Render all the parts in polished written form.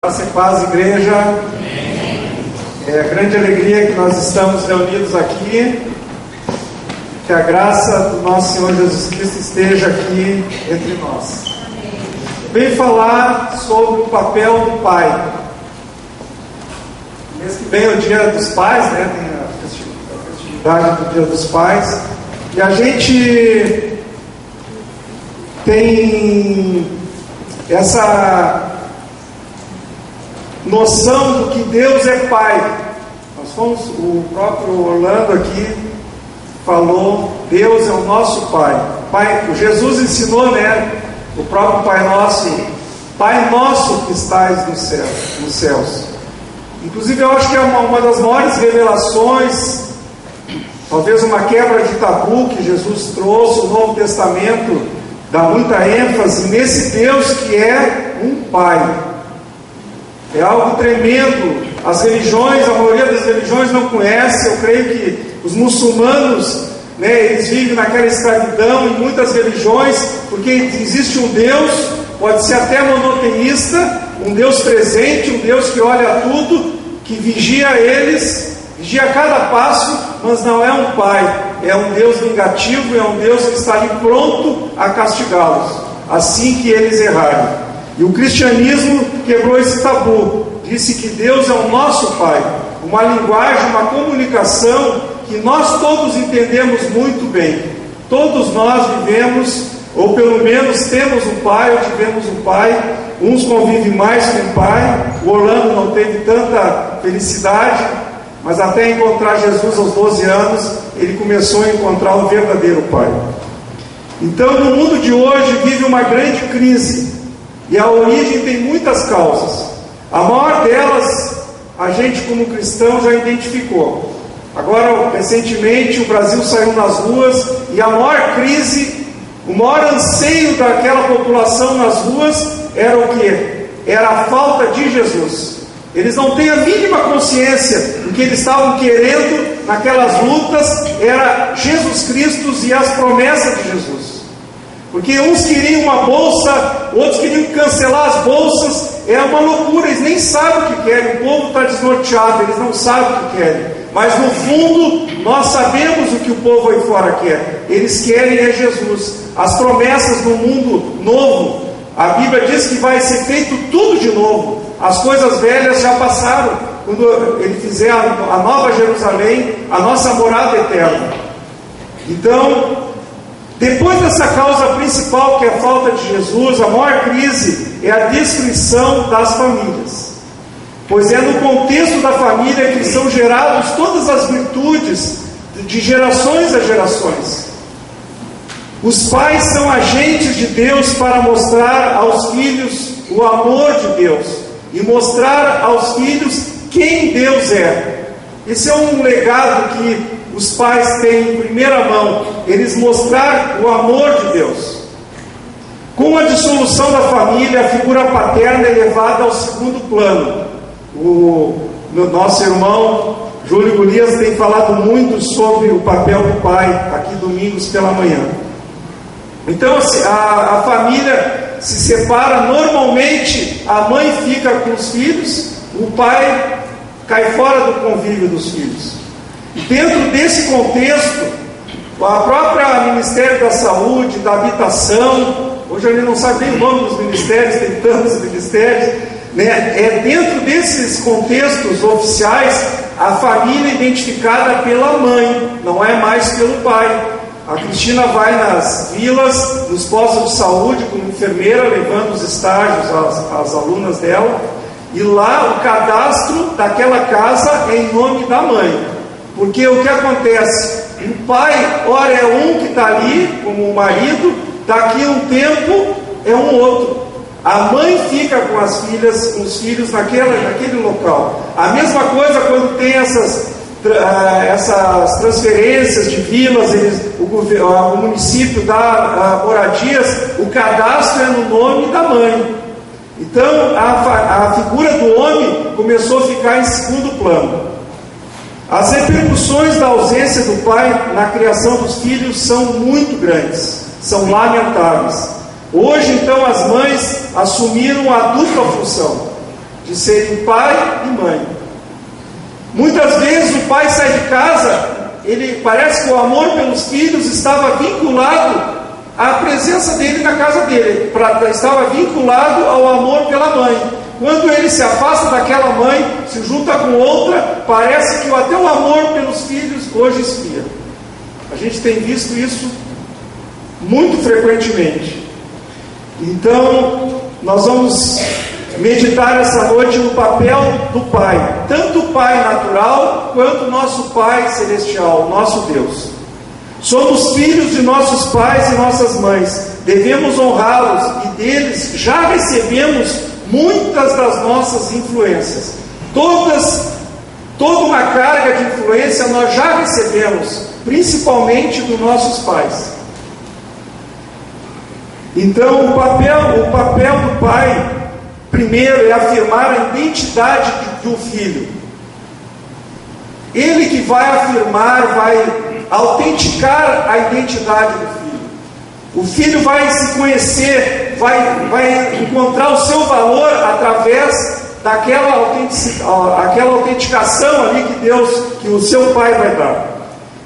Graça e paz, igreja. É grande alegria que nós estamos reunidos aqui. Que a graça do nosso Senhor Jesus Cristo esteja aqui entre nós. Venho falar sobre o papel do pai. Mês que vem é o Dia dos Pais, né? Tem a festividade do Dia dos Pais. E a gente tem essa noção do que Deus é Pai. O próprio Orlando aqui falou, Deus é o nosso Pai. Jesus ensinou, né? O próprio Pai Nosso, Pai Nosso que estais nos céus. Inclusive eu acho que é uma das maiores revelações, talvez uma quebra de tabu que Jesus trouxe. O Novo Testamento dá muita ênfase nesse Deus que é um Pai. É algo tremendo. As religiões, a maioria das religiões não conhece. Eu creio que os muçulmanos, né, eles vivem naquela escravidão em muitas religiões, porque existe um Deus, pode ser até monoteísta, um Deus presente, um Deus que olha tudo, que vigia eles, vigia cada passo, mas não é um Pai, é um Deus vingativo, é um Deus que está ali pronto a castigá-los, assim que eles errarem. E o cristianismo quebrou esse tabu, disse que Deus é o nosso Pai, uma linguagem, uma comunicação que nós todos entendemos muito bem. Todos nós vivemos, ou pelo menos temos um pai, ou tivemos um pai. Uns convivem mais com o pai. O Orlando não teve tanta felicidade, mas até encontrar Jesus aos 12 anos, ele começou a encontrar o verdadeiro pai. Então, no mundo de hoje, vive uma grande crise, e a origem tem muitas causas. A maior delas, a gente como cristão já identificou. Agora, recentemente, o Brasil saiu nas ruas e a maior crise, o maior anseio daquela população nas ruas era o quê? Era a falta de Jesus. Eles não têm a mínima consciência do que eles estavam querendo naquelas lutas, era Jesus Cristo e as promessas de Jesus. Porque uns queriam uma bolsa, outros queriam cancelar as bolsas. É uma loucura, eles nem sabem o que querem. O povo está desnorteado, eles não sabem o que querem. Mas no fundo, nós sabemos o que o povo aí fora quer. Eles querem é Jesus. As promessas do mundo novo, a Bíblia diz que vai ser feito tudo de novo. As coisas velhas já passaram, quando ele fizer a nova Jerusalém, a nossa morada eterna. Então, depois dessa causa principal, que é a falta de Jesus, a maior crise é a destruição das famílias. Pois é no contexto da família que são geradas todas as virtudes de gerações a gerações. Os pais são agentes de Deus para mostrar aos filhos o amor de Deus e mostrar aos filhos quem Deus é. Esse é um legado que os pais têm em primeira mão, eles mostrar o amor de Deus. Com a dissolução da família, a figura paterna é levada ao segundo plano. O nosso irmão Júlio Golias tem falado muito sobre o papel do pai, aqui domingos pela manhã. Então a família se separa, normalmente a mãe fica com os filhos, o pai cai fora do convívio dos filhos. Dentro desse contexto, a própria Ministério da Saúde, da Habitação, hoje a gente não sabe nem o nome dos ministérios, tem tantos ministérios, né? É dentro desses contextos oficiais, a família é identificada pela mãe, não é mais pelo pai. A Cristina vai nas vilas, nos postos de saúde, como enfermeira, levando os estágios às alunas dela, e lá o cadastro daquela casa é em nome da mãe. Porque o que acontece? O pai, ora é um que está ali, como o marido, daqui a um tempo é um outro. A mãe fica com as filhas, com os filhos naquele local. A mesma coisa quando tem essas transferências de vilas, o município dá moradias, o cadastro é no nome da mãe. Então a figura do homem começou a ficar em segundo plano. As repercussões da ausência do pai na criação dos filhos são muito grandes, são lamentáveis. Hoje, então, as mães assumiram a dupla função de serem pai e mãe. Muitas vezes o pai sai de casa, ele parece que o amor pelos filhos estava vinculado à presença dele na casa dele, estava vinculado ao amor pela mãe. Quando ele se afasta daquela mãe, se junta com outra, parece que até o amor pelos filhos hoje esfria. A gente tem visto isso muito frequentemente. Então, nós vamos meditar essa noite no papel do Pai, tanto o Pai natural quanto o nosso Pai celestial, nosso Deus. Somos filhos de nossos pais e nossas mães, devemos honrá-los e deles já recebemos muitas das nossas influências. Toda uma carga de influência nós já recebemos, principalmente dos nossos pais. Então, o papel do pai, primeiro, é afirmar a identidade do filho. Ele que vai afirmar, vai autenticar a identidade do filho. O filho vai se conhecer, vai encontrar o seu valor através daquela autenticação ali que o seu pai vai dar.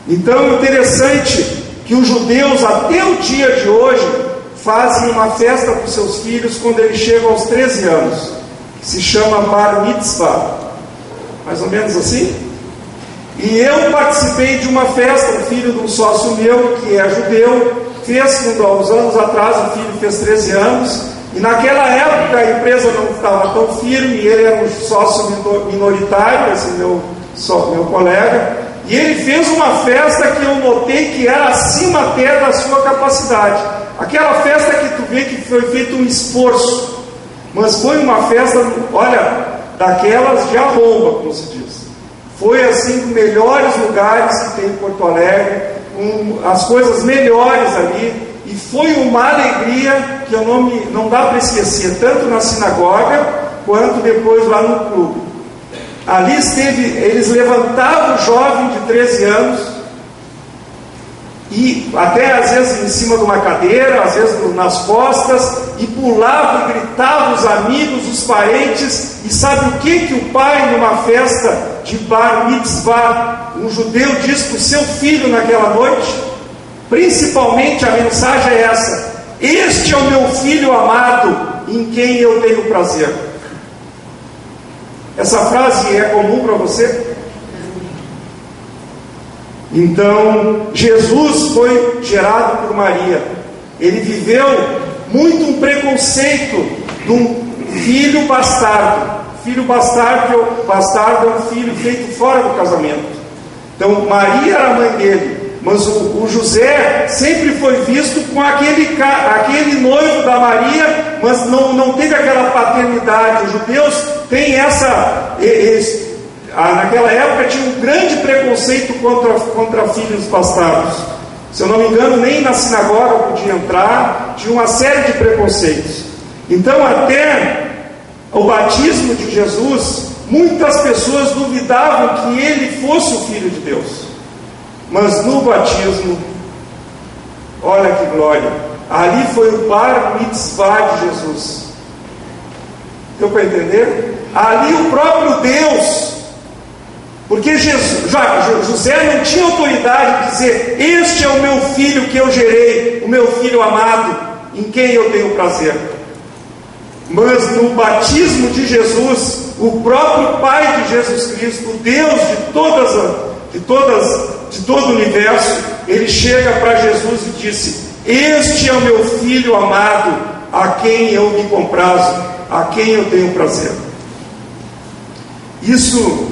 Então é interessante que os judeus até o dia de hoje fazem uma festa para os seus filhos quando eles chegam aos 13 anos, que se chama Bar Mitzvah, mais ou menos assim. E eu participei de uma festa, um filho de um sócio meu que é judeu, fez, há uns anos atrás, o filho fez 13 anos, e naquela época a empresa não estava tão firme, ele era um sócio minoritário, esse meu colega, e ele fez uma festa que eu notei que era acima até da sua capacidade. Aquela festa que tu vê que foi feito um esforço, mas foi uma festa, olha, daquelas de arromba, como se diz. Foi assim, dos melhores lugares que tem em Porto Alegre, as coisas melhores ali, e foi uma alegria que não dá para esquecer, tanto na sinagoga quanto depois lá no clube. Ali eles levantavam o jovem de 13 anos e até às vezes em cima de uma cadeira, às vezes nas costas, e pulavam e gritavam os amigos, os parentes. E sabe o que o pai, numa festa de Bar Mitzvah, um judeu diz para o seu filho naquela noite? Principalmente a mensagem é essa: este é o meu filho amado, em quem eu tenho prazer. Essa frase é comum para você? Então, Jesus foi gerado por Maria. Ele viveu muito um preconceito de um filho bastardo. Filho bastardo é um filho feito fora do casamento. Então, Maria era a mãe dele, mas o José sempre foi visto com aquele noivo da Maria, mas não teve aquela paternidade. Os judeus têm naquela época tinha um grande preconceito contra filhos bastardos. Se eu não me engano, nem na sinagoga podia entrar, tinha uma série de preconceitos. Então, até o batismo de Jesus, muitas pessoas duvidavam que ele fosse o Filho de Deus. Mas no batismo, olha que glória, ali foi o Bar Mitzvah de Jesus. Deu para entender? Ali o próprio Deus, porque José não tinha autoridade de dizer: este é o meu filho que eu gerei, o meu filho amado, em quem eu tenho prazer. Mas no batismo de Jesus, o próprio Pai de Jesus Cristo, o Deus de todo o universo, ele chega para Jesus e disse: este é o meu filho amado, a quem eu me comprazo, a quem eu tenho prazer. Isso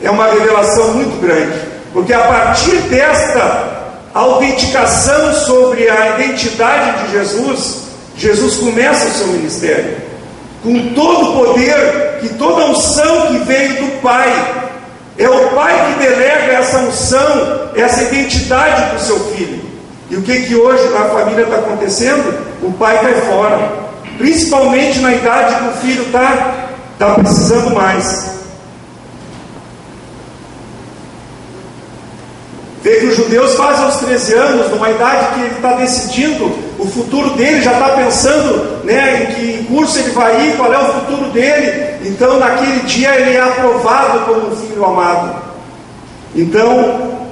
é uma revelação muito grande, porque a partir desta autenticação sobre a identidade de Jesus começa o seu ministério, com todo o poder, e toda a unção que veio do Pai. É o Pai que delega essa unção, essa identidade para o seu filho. E o que hoje na família está acontecendo? O pai cai fora, principalmente na idade que o filho está precisando mais. Vê que os judeus fazem aos 13 anos, numa idade que ele está decidindo o futuro dele, já está pensando, né, em que curso ele vai ir, qual é o futuro dele. Então, naquele dia, ele é aprovado como um filho amado. Então,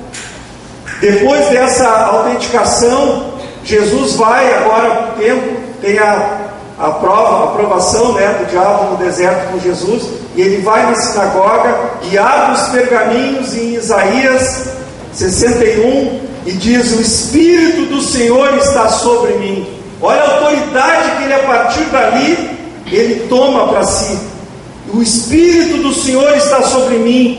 depois dessa autenticação, Jesus vai agora para o templo, tem a aprovação, né, do diabo no deserto com Jesus, e ele vai na sinagoga e abre os pergaminhos em Isaías 61 e diz: o Espírito do Senhor está sobre mim. Olha a autoridade que ele, a partir dali, ele toma para si. O Espírito do Senhor está sobre mim,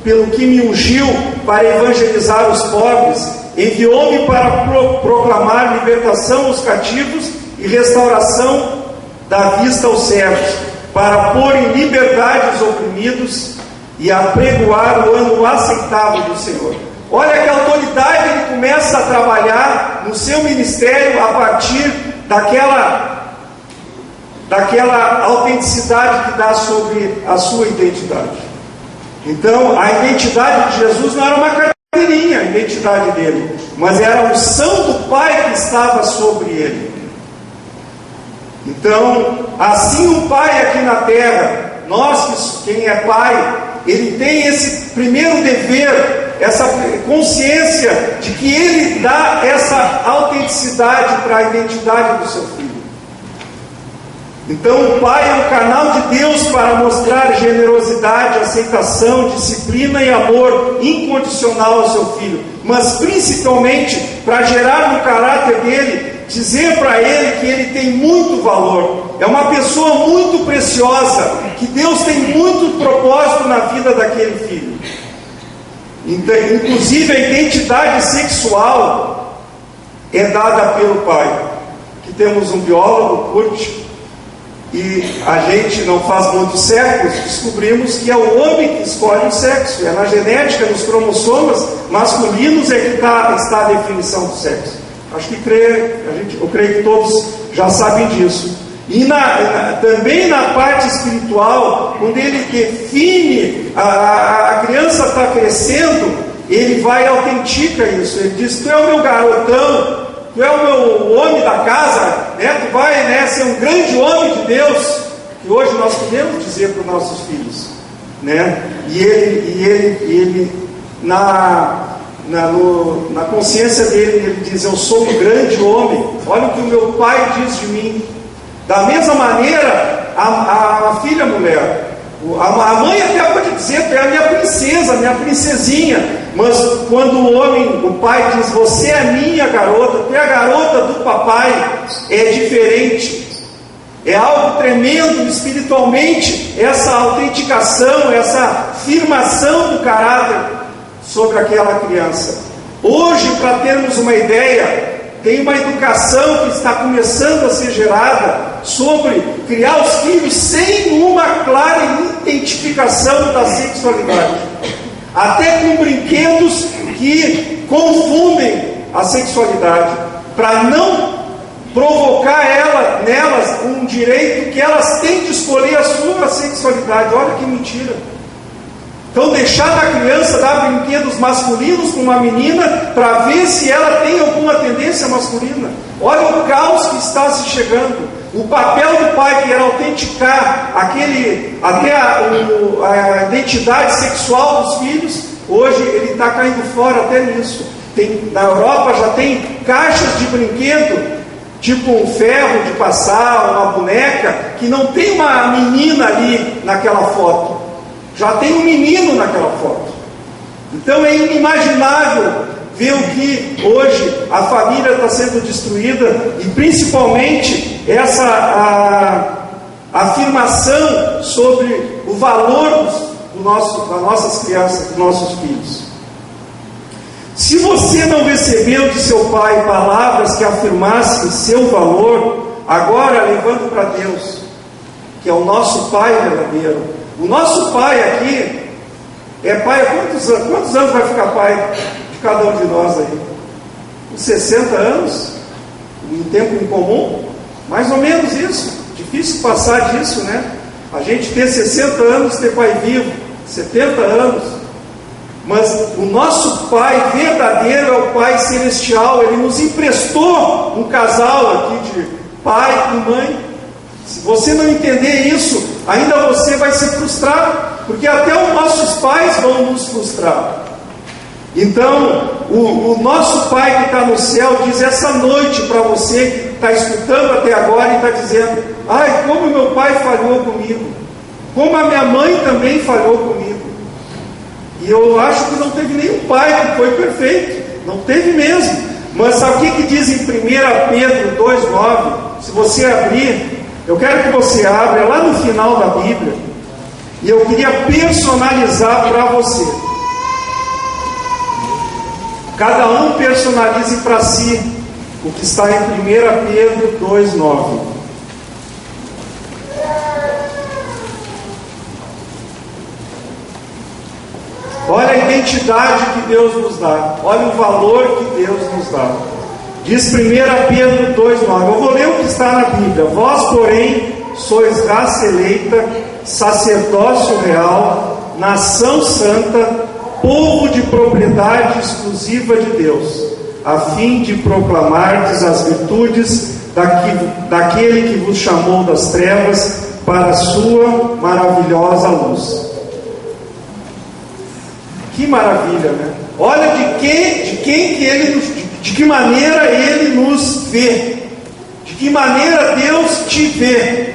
pelo que me ungiu para evangelizar os pobres, enviou-me para proclamar libertação aos cativos e restauração da vista aos cegos, para pôr em liberdade os oprimidos e apregoar o ano aceitável do Senhor. Olha que autoridade ele começa a trabalhar no seu ministério a partir daquela autenticidade que dá sobre a sua identidade. Então, a identidade de Jesus não era uma carteirinha, a identidade dele, mas era a unção do Pai que estava sobre ele. Então, assim o Pai aqui na terra, quem é Pai, ele tem esse primeiro dever, essa consciência de que ele dá essa autenticidade para a identidade do seu filho. Então o Pai é um canal de Deus para mostrar generosidade, aceitação, disciplina e amor incondicional ao seu filho, mas principalmente para gerar no caráter dele, dizer para ele que ele tem muito valor, é uma pessoa muito preciosa, que Deus tem muito propósito na vida daquele filho. Então, inclusive a identidade sexual é dada pelo Pai. Aqui temos um biólogo, Kurt, e a gente não faz muitos séculos, descobrimos que é o homem que escolhe o sexo, é na genética, nos cromossomas masculinos é que está a definição do sexo. Acho que eu creio que todos já sabem disso. E também na parte espiritual, quando ele define, a criança está crescendo, ele vai e autentica isso. Ele diz: tu é o meu garotão, tu é o meu homem da casa, né? Tu vai, né, ser um grande homem de Deus, que hoje nós podemos dizer para os nossos filhos, né? E ele na consciência dele, ele diz: eu sou um grande homem, olha o que o meu pai diz de mim. Da mesma maneira, a filha mulher, a mãe até pode dizer: tu é a minha princesa, minha princesinha. Mas quando o pai diz: você é a minha garota, tu é a garota do papai, é diferente. É algo tremendo espiritualmente, essa autenticação, essa afirmação do caráter sobre aquela criança. Hoje, para termos uma ideia, tem uma educação que está começando a ser gerada sobre criar os filhos sem uma clara identificação da sexualidade, até com brinquedos que confundem a sexualidade, para não provocar nelas um direito que elas têm de escolher a sua sexualidade. Olha que mentira! Então, deixar da criança dar brinquedos masculinos para uma menina para ver se ela tem alguma tendência masculina. Olha o caos que está se chegando. O papel do pai, que era autenticar até a identidade sexual dos filhos, hoje ele está caindo fora até nisso. Na Europa já tem caixas de brinquedo, tipo um ferro de passar, uma boneca, que não tem uma menina ali naquela foto. Já tem um menino naquela foto. Então é inimaginável ver o que hoje a família está sendo destruída, e principalmente essa afirmação sobre o valor das nossas crianças, dos nossos filhos. Se você não recebeu de seu pai palavras que afirmassem seu valor, agora levando para Deus, que é o nosso Pai verdadeiro. O nosso pai aqui é pai há quantos anos? Quantos anos vai ficar pai de cada um de nós aí? Uns 60 anos? Um tempo em comum? Mais ou menos isso. Difícil passar disso, né? A gente ter 60 anos, ter pai vivo, 70 anos. Mas o nosso Pai verdadeiro é o Pai celestial. Ele nos emprestou um casal aqui de pai e mãe. Se você não entender isso, ainda você vai se frustrar, porque até os nossos pais vão nos frustrar. Então, o nosso Pai que está no céu diz essa noite para você que está escutando até agora e está dizendo: ai, como meu pai falhou comigo, como a minha mãe também falhou comigo. E eu acho que não teve nenhum pai que foi perfeito, não teve mesmo. Mas sabe o que diz em 1 Pedro 2,9? Se você abrir, eu quero que você abra lá no final da Bíblia, e eu queria personalizar para você. Cada um personalize para si o que está em 1 Pedro 2,9. Olha a identidade que Deus nos dá, olha o valor que Deus nos dá. Diz 1 Pedro 2,9. Eu vou ler o que está na Bíblia. Vós, porém, sois raça eleita, sacerdócio real, nação santa, povo de propriedade exclusiva de Deus, a fim de proclamardes as virtudes daquele que vos chamou das trevas para a sua maravilhosa luz. Que maravilha, né? Olha de que maneira Ele nos vê, de que maneira Deus te vê.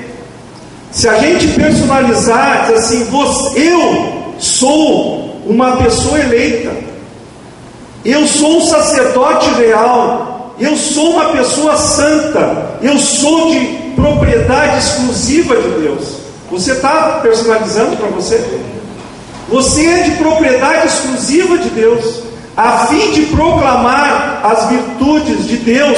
Se a gente personalizar, diz assim: eu sou uma pessoa eleita, eu sou um sacerdote real, eu sou uma pessoa santa, eu sou de propriedade exclusiva de Deus. Você está personalizando para você? Você é de propriedade exclusiva de Deus, a fim de proclamar as virtudes de Deus,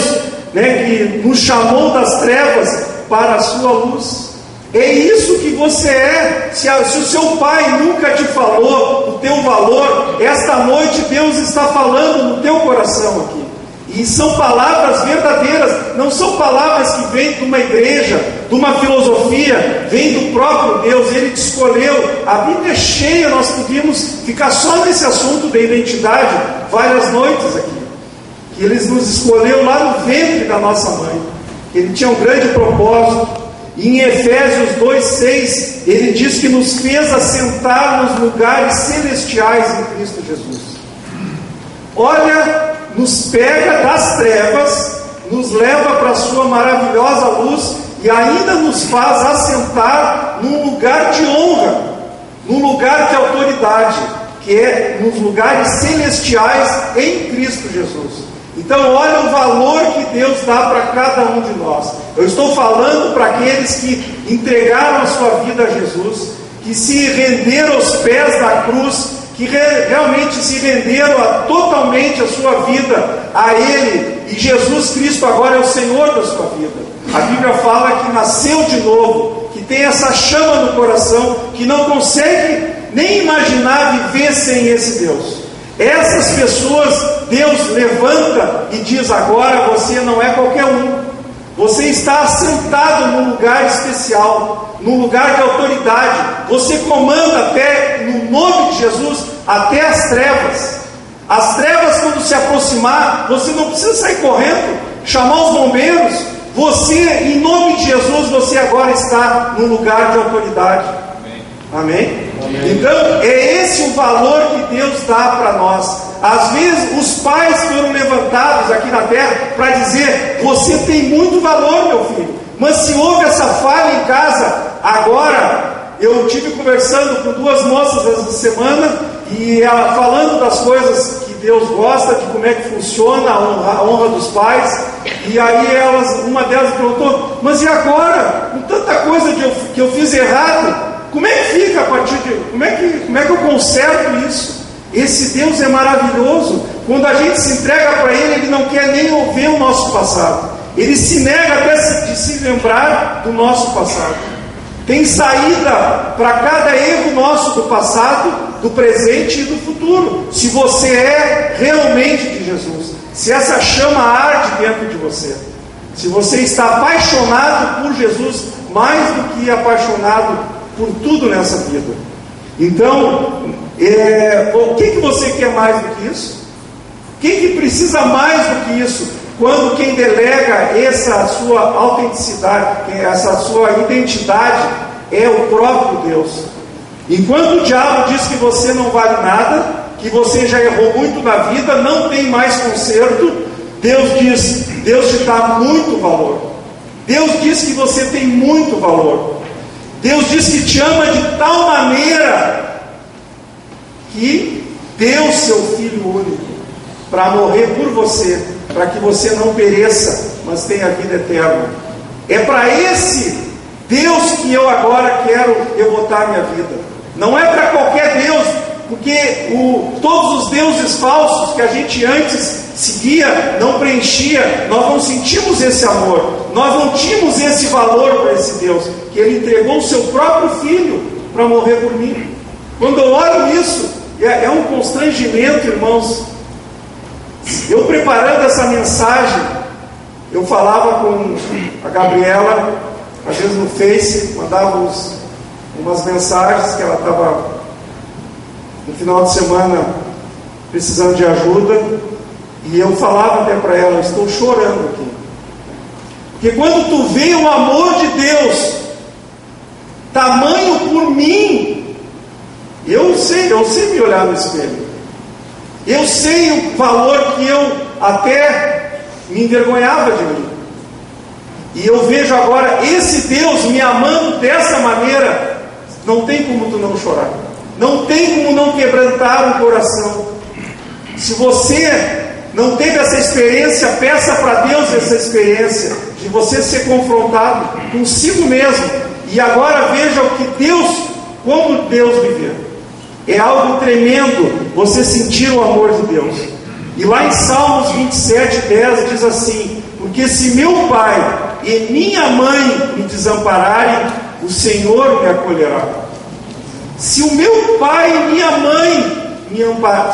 né, que nos chamou das trevas para a sua luz. É isso que você é. Se o seu pai nunca te falou o teu valor, esta noite Deus está falando no teu coração aqui. E são palavras verdadeiras, não são palavras que vêm de uma igreja, de uma filosofia, vêm do próprio Deus. Ele te escolheu. A Bíblia é cheia, nós podíamos ficar só nesse assunto da identidade várias noites aqui. Que Ele nos escolheu lá no ventre da nossa mãe. Ele tinha um grande propósito. E em Efésios 2,6, ele diz que nos fez assentar nos lugares celestiais em Cristo Jesus. Olha, nos pega das trevas, nos leva para a sua maravilhosa luz e ainda nos faz assentar num lugar de honra, num lugar de autoridade, que é nos lugares celestiais em Cristo Jesus. Então olha o valor que Deus dá para cada um de nós. Eu estou falando para aqueles que entregaram a sua vida a Jesus, que se renderam aos pés da cruz, que realmente se renderam totalmente a sua vida a Ele, e Jesus Cristo agora é o Senhor da sua vida. A Bíblia fala que nasceu de novo, que tem essa chama no coração, que não consegue nem imaginar viver sem esse Deus. Essas pessoas Deus levanta e diz: agora você não é qualquer um, você está assentado num lugar especial, num lugar de autoridade, você comanda até, no nome de Jesus, até as trevas. As trevas, quando se aproximar, você não precisa sair correndo, chamar os bombeiros. Você, em nome de Jesus, você agora está num lugar de autoridade. Amém? Amém? Então, é esse o valor que Deus dá para nós. Às vezes, os pais foram levantados aqui na terra para dizer: você tem muito valor, meu filho. Mas se houve essa falha em casa, agora, eu tive conversando com duas moças essa semana, e ela falando das coisas que Deus gosta, de como é que funciona a honra dos pais. E aí uma delas perguntou: mas e agora? Com tanta coisa que eu fiz errado, como é que fica a partir de... Como é que eu conserto isso? Esse Deus é maravilhoso. Quando a gente se entrega para Ele, Ele não quer nem ouvir o nosso passado. Ele se nega até de se lembrar do nosso passado. Tem saída para cada erro nosso do passado, do presente e do futuro. Se você é realmente de Jesus, se essa chama arde dentro de você, se você está apaixonado por Jesus mais do que apaixonado por tudo nessa vida. Então, O que você quer mais do que isso? Quem que precisa mais do que isso? Quando quem delega essa sua autenticidade, essa sua identidade, é o próprio Deus. Enquanto o diabo diz que você não vale nada, que você já errou muito na vida, não tem mais conserto, Deus diz: Deus te dá muito valor. Deus diz que você tem muito valor. Deus diz que te ama de tal maneira que deu seu Filho único para morrer por você, para que você não pereça, mas tenha vida eterna. É para esse Deus que eu agora quero devotar minha vida. Não é para qualquer Deus, porque todos os deuses falsos que a gente antes seguia, não preenchia, nós não sentimos esse amor, nós não tínhamos esse valor para esse Deus, que Ele entregou o seu próprio Filho para morrer por mim. Quando eu olho isso, é um constrangimento, irmãos. Eu preparando essa mensagem, eu falava com a Gabriela, às vezes no Face, mandava umas mensagens que ela estava no final de semana precisando de ajuda, e eu falava até para ela: estou chorando aqui, porque quando tu vê o amor de Deus tamanho por mim, eu sei me olhar no espelho, eu sei o valor que eu até me envergonhava de mim, e eu vejo agora esse Deus me amando dessa maneira. Não tem como tu não chorar, não tem como não quebrantar o coração. Se você não teve essa experiência, peça para Deus essa experiência de você ser confrontado consigo mesmo, e agora veja o que Deus, como Deus viveu. É algo tremendo você sentir o amor de Deus. E lá em Salmos 27:10 diz assim: porque se meu pai e minha mãe me desampararem, o Senhor me acolherá. Se o meu pai e minha mãe me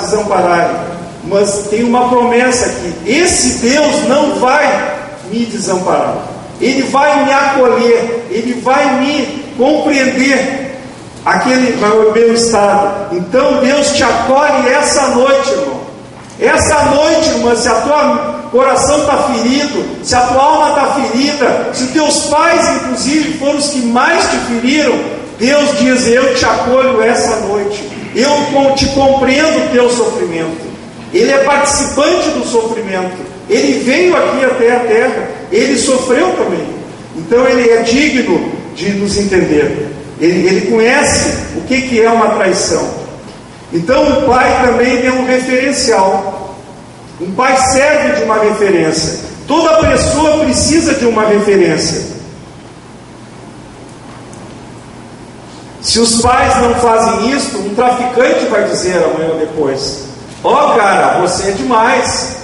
desampararem, mas tem uma promessa aqui: esse Deus não vai me desamparar, Ele vai me acolher, Ele vai me compreender aquele meu estado. Então Deus te acolhe essa noite, irmão. Essa noite, irmã, se a tua coração está ferido, se a tua alma está ferida, se os teus pais, inclusive, foram os que mais te feriram, Deus diz: eu te acolho essa noite, eu te compreendo o teu sofrimento. Ele é participante do sofrimento, Ele veio aqui até a terra, Ele sofreu também, então Ele é digno de nos entender. Ele conhece o que é uma traição. Então o pai também é um referencial. Um pai serve de uma referência. Toda pessoa precisa de uma referência. Se os pais não fazem isso, um traficante vai dizer amanhã ou depois: ó, cara, você é demais,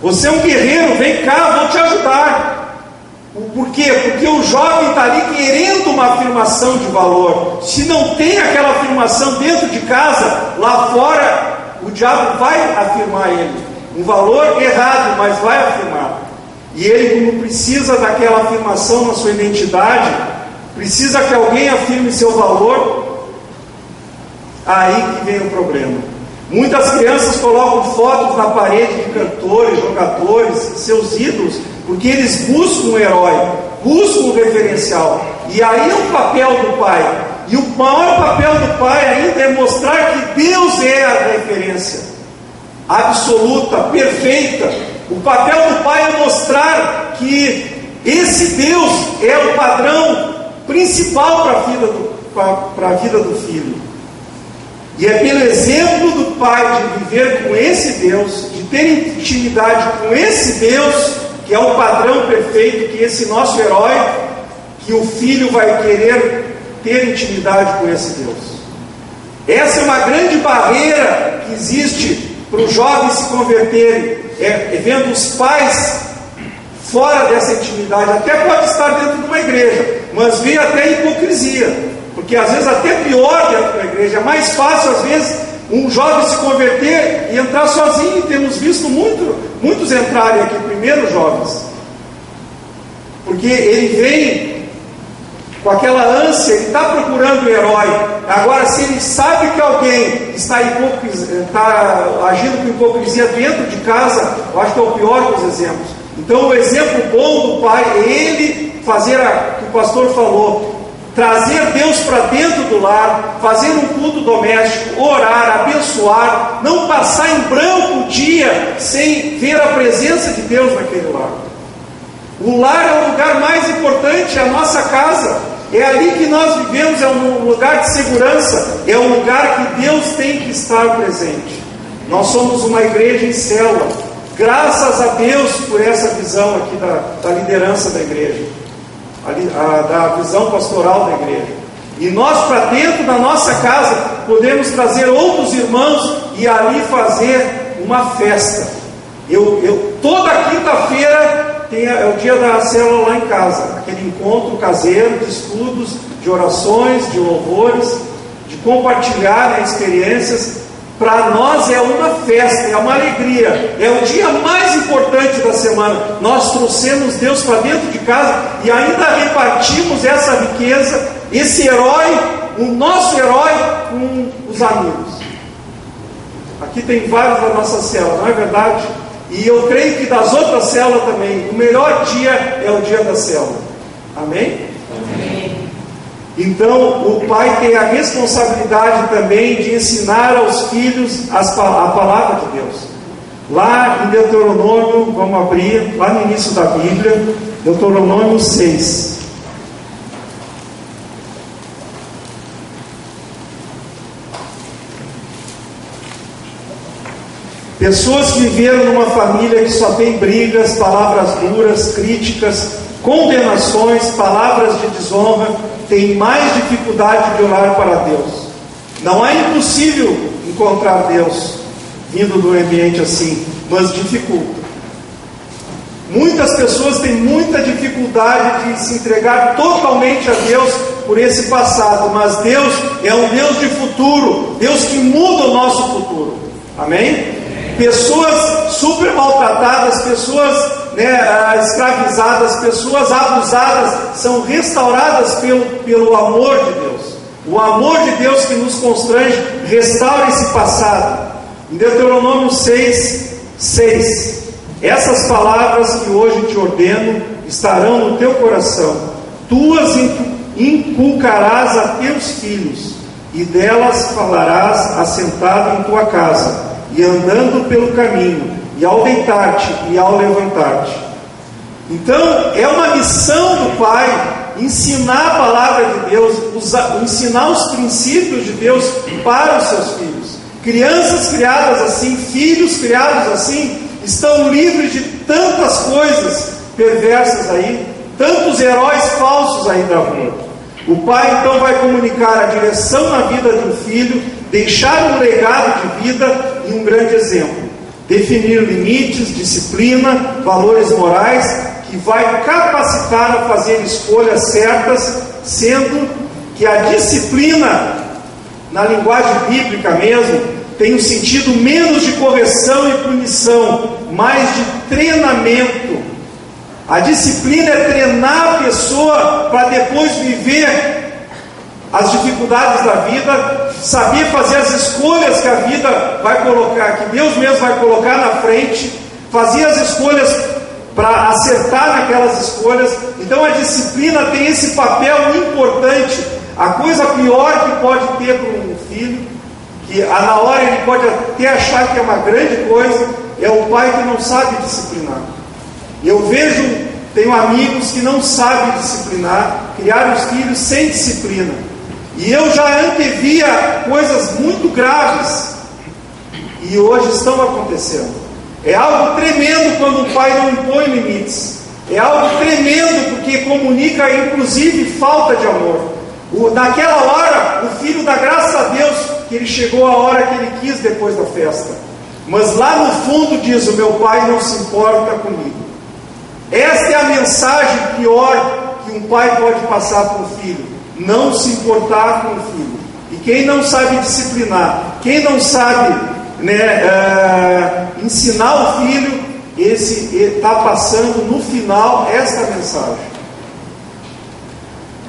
você é um guerreiro, vem cá, vou te ajudar. Por quê? Porque o jovem está ali querendo uma afirmação de valor. Se não tem aquela afirmação dentro de casa, lá fora o diabo vai afirmar ele um valor errado, mas vai afirmar. E ele, como precisa daquela afirmação na sua identidade, precisa que alguém afirme seu valor, aí que vem o problema. Muitas crianças colocam fotos na parede de cantores, jogadores, seus ídolos, porque eles buscam um herói, buscam um referencial. E aí é o papel do pai. E o maior papel do pai ainda é mostrar que Deus é a referência absoluta, perfeita. O papel do pai é mostrar que esse Deus é o padrão principal para a vida do filho. E é pelo exemplo do pai de viver com esse Deus, de ter intimidade com esse Deus, que é o padrão perfeito, que esse nosso herói, que o filho vai querer ter intimidade com esse Deus. Essa é uma grande barreira que existe para os jovens se converterem, vendo os pais fora dessa intimidade. Até pode estar dentro de uma igreja, mas vê até hipocrisia, porque às vezes até pior dentro da igreja. É mais fácil às vezes um jovem se converter e entrar sozinho, e temos visto muitos entrarem aqui primeiro, jovens, porque ele vem com aquela ânsia, ele está procurando o herói. Agora, se ele sabe que alguém está agindo com hipocrisia dentro de casa, eu acho que é o pior dos exemplos. Então, o exemplo bom do pai é ele fazer o que o pastor falou, trazer Deus para dentro do lar, fazer um culto doméstico, orar, abençoar, não passar em branco o dia sem ver a presença de Deus naquele lar. O lar é o lugar mais importante, é a nossa casa. É ali que nós vivemos, é um lugar de segurança, é um lugar que Deus tem que estar presente. Nós somos uma igreja em célula. Graças a Deus por essa visão aqui da liderança da igreja, da visão pastoral da igreja. E nós, para dentro da nossa casa, podemos trazer outros irmãos e ali fazer uma festa. Toda quinta-feira é o dia da célula lá em casa, aquele encontro caseiro de estudos, de orações, de louvores, de compartilhar experiências. Para nós é uma festa, é uma alegria, é o dia mais importante da semana. Nós trouxemos Deus para dentro de casa e ainda repartimos essa riqueza, esse herói, o nosso herói, com os amigos. Aqui tem vários da nossa célula, não é verdade? E eu creio que das outras células também, o melhor dia é o dia da célula. Amém? Amém. Então, o pai tem a responsabilidade também de ensinar aos filhos a palavra de Deus. Lá em Deuteronômio, vamos abrir, lá no início da Bíblia, Deuteronômio 6. Pessoas que viveram numa família que só tem brigas, palavras duras, críticas, condenações, palavras de desonra, têm mais dificuldade de orar para Deus. Não é impossível encontrar Deus vindo do ambiente assim, mas dificulta. Muitas pessoas têm muita dificuldade de se entregar totalmente a Deus por esse passado, mas Deus é um Deus de futuro, Deus que muda o nosso futuro. Amém? Pessoas super maltratadas, pessoas escravizadas, pessoas abusadas, são restauradas pelo amor de Deus. O amor de Deus que nos constrange, restaura esse passado. Em Deuteronômio 6, essas palavras que hoje te ordeno estarão no teu coração. Tu as inculcarás a teus filhos, e delas falarás assentado em tua casa, e andando pelo caminho, e ao deitar-te e ao levantar-te. Então, é uma missão do pai ensinar a palavra de Deus, ensinar os princípios de Deus para os seus filhos. Crianças criadas assim, filhos criados assim, estão livres de tantas coisas perversas aí, tantos heróis falsos aí da rua. O pai então vai comunicar a direção na vida de um filho, deixar um legado de vida e um grande exemplo. Definir limites, disciplina, valores morais, que vai capacitar a fazer escolhas certas, sendo que a disciplina, na linguagem bíblica mesmo, tem um sentido menos de correção e punição, mais de treinamento. A disciplina é treinar a pessoa para depois viver as dificuldades da vida, saber fazer as escolhas que a vida vai colocar, que Deus mesmo vai colocar na frente, fazer as escolhas para acertar naquelas escolhas. Então a disciplina tem esse papel importante. A coisa pior que pode ter para um filho, que na hora ele pode até achar que é uma grande coisa, é o pai que não sabe disciplinar. Eu tenho amigos que não sabem disciplinar, criaram os filhos sem disciplina. E eu já antevia coisas muito graves, e hoje estão acontecendo. É algo tremendo quando o pai não impõe limites. É algo tremendo porque comunica inclusive falta de amor. Naquela hora, o filho dá graças a Deus que ele chegou a hora que ele quis depois da festa. Mas lá no fundo diz: o meu pai não se importa comigo. Esta é a mensagem pior que um pai pode passar para o filho: não se importar com o filho. E quem não sabe disciplinar, quem não sabe ensinar o filho, esse está passando no final esta mensagem.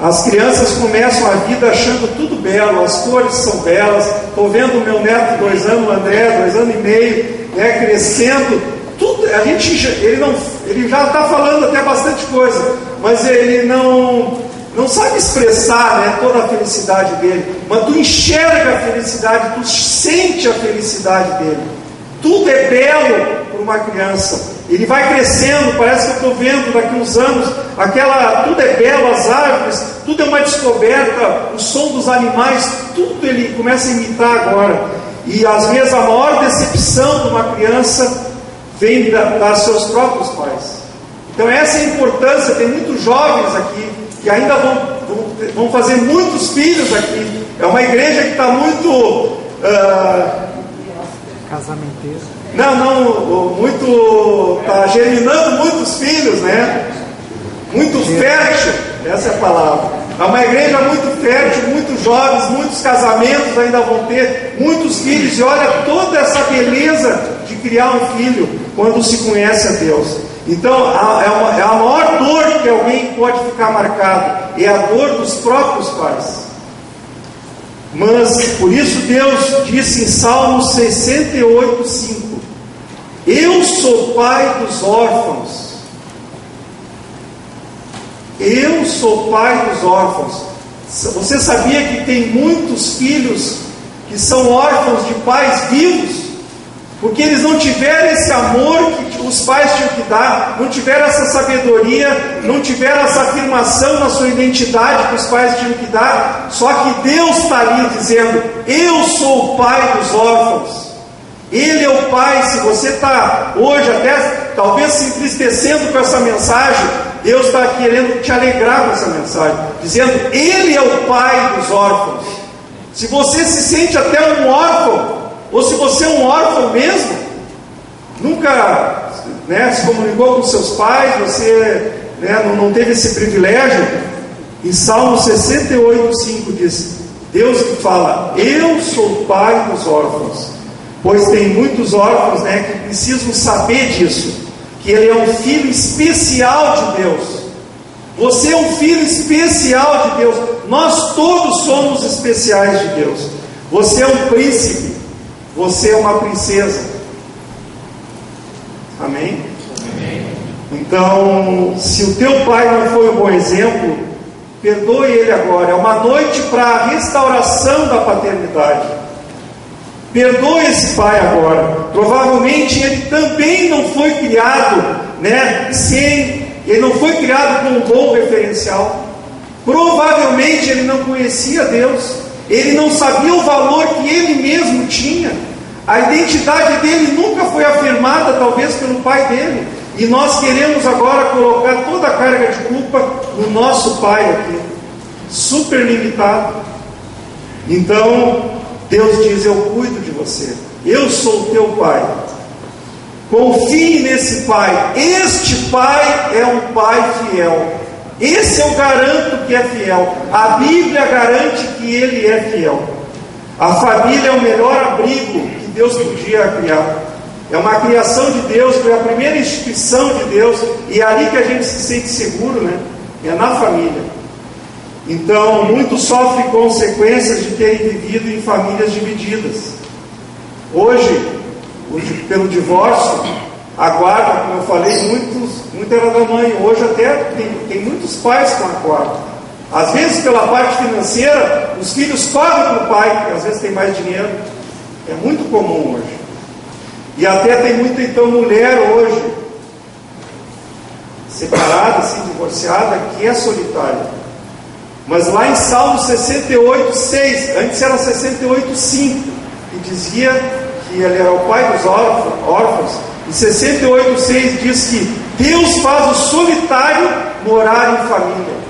As crianças começam a vida achando tudo belo, as cores são belas. Estou vendo o meu neto, 2 anos, o André, 2 anos e meio, né, crescendo. Tudo, ele já está falando até bastante coisa, mas ele não sabe expressar, né, toda a felicidade dele. Mas tu enxerga a felicidade, tu sente a felicidade dele. Tudo é belo para uma criança. Ele vai crescendo, parece que eu estou vendo daqui uns anos, tudo é belo, as árvores, tudo é uma descoberta, o som dos animais, tudo ele começa a imitar agora. E às vezes a maior decepção de uma criança vem dos seus próprios pais. Então essa é a importância. Tem muitos jovens aqui que ainda vão fazer muitos filhos aqui. É uma igreja que está muito... casamenteiro. Está germinando muitos filhos, né? Muito fértil, essa é a palavra. É uma igreja muito fértil, muitos jovens, muitos casamentos ainda vão ter, muitos filhos. E olha toda essa beleza de criar um filho quando se conhece a Deus. Então, é a maior dor que alguém pode ficar marcado, é a dor dos próprios pais. Mas, por isso Deus disse em Salmo 68:5: eu sou pai dos órfãos. Eu sou pai dos órfãos. Você sabia que tem muitos filhos que são órfãos de pais vivos? Porque eles não tiveram esse amor que os pais tinham que dar, não tiveram essa sabedoria, não tiveram essa afirmação na sua identidade que os pais tinham que dar. Só que Deus está ali dizendo: eu sou o pai dos órfãos. Ele é o pai. Se você está hoje até talvez se entristecendo com essa mensagem, Deus está querendo te alegrar com essa mensagem, dizendo: Ele é o pai dos órfãos. Se você se sente até um órfão, ou se você é um órfão mesmo, nunca, né, se comunicou com seus pais, você, né, não teve esse privilégio, em Salmo 68:5 diz: Deus que fala: eu sou o pai dos órfãos. Pois tem muitos órfãos, né, que precisam saber disso, que ele é um filho especial de Deus. Você é um filho especial de Deus. Nós todos somos especiais de Deus. Você é um príncipe, você é uma princesa. Amém? Amém. Então, se o teu pai não foi um bom exemplo, perdoe ele agora. É uma noite para a restauração da paternidade. Perdoe esse pai agora. Provavelmente ele também não foi criado, né, ele não foi criado com um bom referencial. Provavelmente ele não conhecia Deus. Ele não sabia o valor que ele mesmo tinha. A identidade dele nunca foi afirmada, talvez, pelo pai dele. E nós queremos agora colocar toda a carga de culpa no nosso pai aqui, super limitado. Então Deus diz: eu cuido de você, eu sou o teu pai. Confie nesse pai. Este pai é um pai fiel. Esse eu garanto que é fiel. A Bíblia garante que ele é fiel. A família é o melhor abrigo que Deus podia criar. É uma criação de Deus, foi a primeira instituição de Deus, e é ali que a gente se sente seguro, né? É na família. Então, muitos sofrem consequências de terem vivido em famílias divididas. Hoje, pelo divórcio, a guarda, como eu falei, muito era da mãe. Hoje até tem muitos pais com a guarda. Às vezes, pela parte financeira, os filhos correm para o pai, porque às vezes tem mais dinheiro. É muito comum hoje. E até tem muita, então, mulher hoje, separada, assim, divorciada, que é solitária. Mas lá em Salmo 68:6, antes era 68:5, que dizia que ele era o pai dos órfãos, e 68:6 diz que Deus faz o solitário morar em família.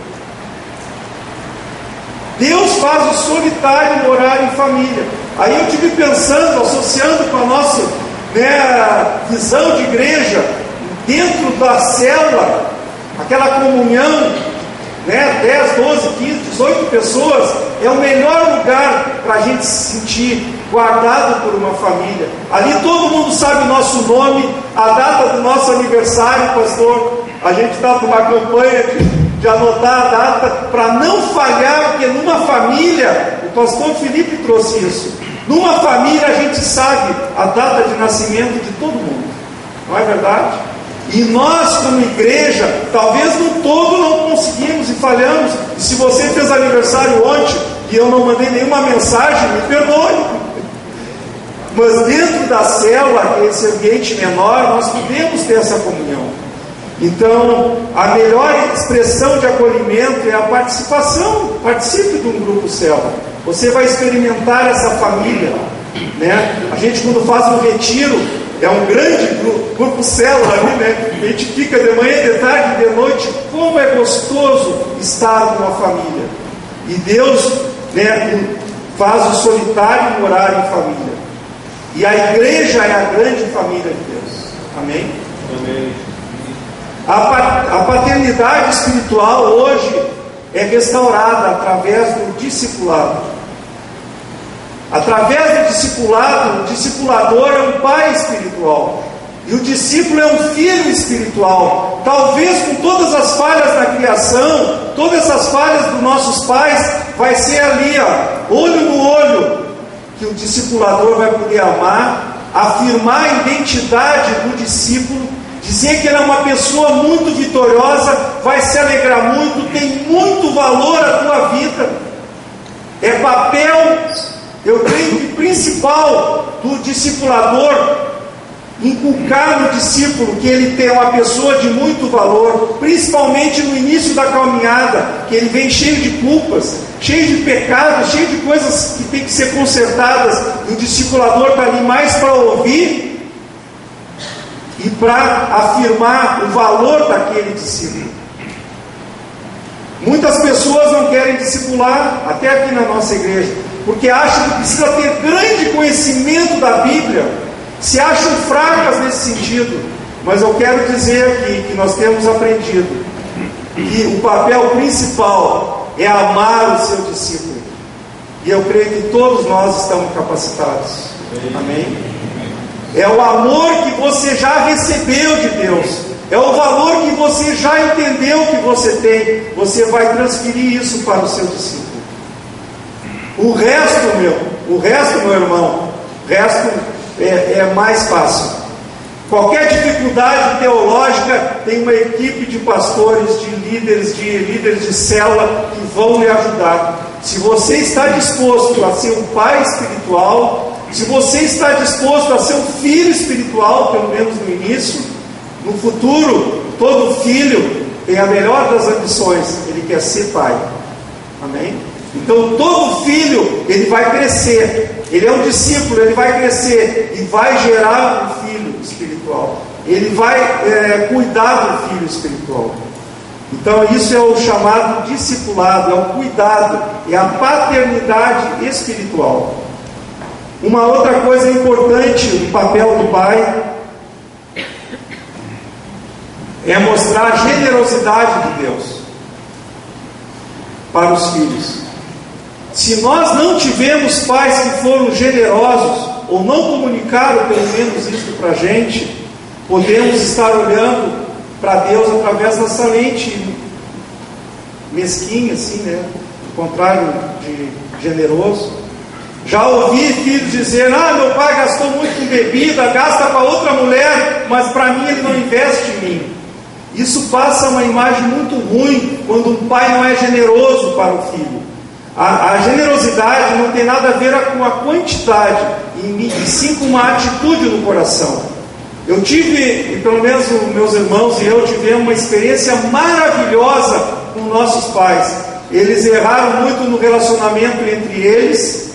Deus faz o solitário morar em família. Aí eu estive pensando, associando com a nossa, né, visão de igreja, dentro da célula, aquela comunhão, né, 10, 12, 15, 18 pessoas, é o melhor lugar para a gente se sentir guardado por uma família. Ali todo mundo sabe o nosso nome, a data do nosso aniversário, pastor. A gente está numa campanha de anotar a data para não falhar, porque numa família, o pastor Felipe trouxe isso, numa família a gente sabe a data de nascimento de todo mundo, não é verdade? E nós como igreja, talvez no todo não conseguimos e falhamos, e se você fez aniversário ontem e eu não mandei nenhuma mensagem, me perdoe, mas dentro da célula, esse ambiente menor, nós podemos ter essa comunhão. Então, a melhor expressão de acolhimento é a participação. Participe de um grupo célula. Você vai experimentar essa família, né? A gente, quando faz um retiro, é um grande grupo célula ali, né? A gente fica de manhã, de tarde, de noite. Como é gostoso estar numa família. E Deus, né, faz o solitário morar em família. E a igreja é a grande família de Deus. Amém? Amém. A paternidade espiritual hoje é restaurada através do discipulado. Através do discipulado, o discipulador é um pai espiritual. E o discípulo é um filho espiritual. Talvez com todas as falhas da criação, todas essas falhas dos nossos pais, vai ser ali, ó, olho no olho, que o discipulador vai poder amar, afirmar a identidade do discípulo, dizer que ele é uma pessoa muito vitoriosa, vai se alegrar muito, tem muito valor a tua vida. É papel, eu creio que principal do discipulador, inculcar no discípulo que ele tem uma pessoa de muito valor, principalmente no início da caminhada, que ele vem cheio de culpas, cheio de pecados, cheio de coisas que tem que ser consertadas, e o discipulador está ali mais para ouvir e para afirmar o valor daquele discípulo. Muitas pessoas não querem discipular, até aqui na nossa igreja, porque acham que precisa ter grande conhecimento da Bíblia, se acham fracas nesse sentido. Mas eu quero dizer aqui que nós temos aprendido que o papel principal é amar o seu discípulo, e eu creio que todos nós estamos capacitados. Amém? É o amor que você já recebeu de Deus, é o valor que você já entendeu que você tem. Você vai transferir isso para o seu discípulo. O resto, meu irmão, o resto é mais fácil. Qualquer dificuldade teológica, tem uma equipe de pastores, de líderes de célula que vão lhe ajudar. Se você está disposto a ser um pai espiritual, se você está disposto a ser um filho espiritual, pelo menos no início, no futuro, todo filho tem a melhor das ambições, ele quer ser pai. Amém? Então todo filho, ele vai crescer, ele é um discípulo, ele vai crescer e vai gerar um filho espiritual, ele vai cuidar do filho espiritual. Então isso é o chamado discipulado, é o cuidado, é a paternidade espiritual. Uma outra coisa importante do papel do pai é mostrar a generosidade de Deus para os filhos. Se nós não tivermos pais que foram generosos, ou não comunicaram pelo menos isso para a gente, podemos estar olhando para Deus através dessa lente mesquinha, assim, né? Ao contrário de generoso. Já ouvi filhos dizer: meu pai gastou muito com bebida, gasta para outra mulher, mas para mim ele não investe em mim. Isso passa uma imagem muito ruim quando um pai não é generoso para o filho. A generosidade não tem nada a ver com a quantidade, e sim com uma atitude no coração. Eu tive, e pelo menos meus irmãos e eu tivemos uma experiência maravilhosa com nossos pais. Eles erraram muito no relacionamento entre eles,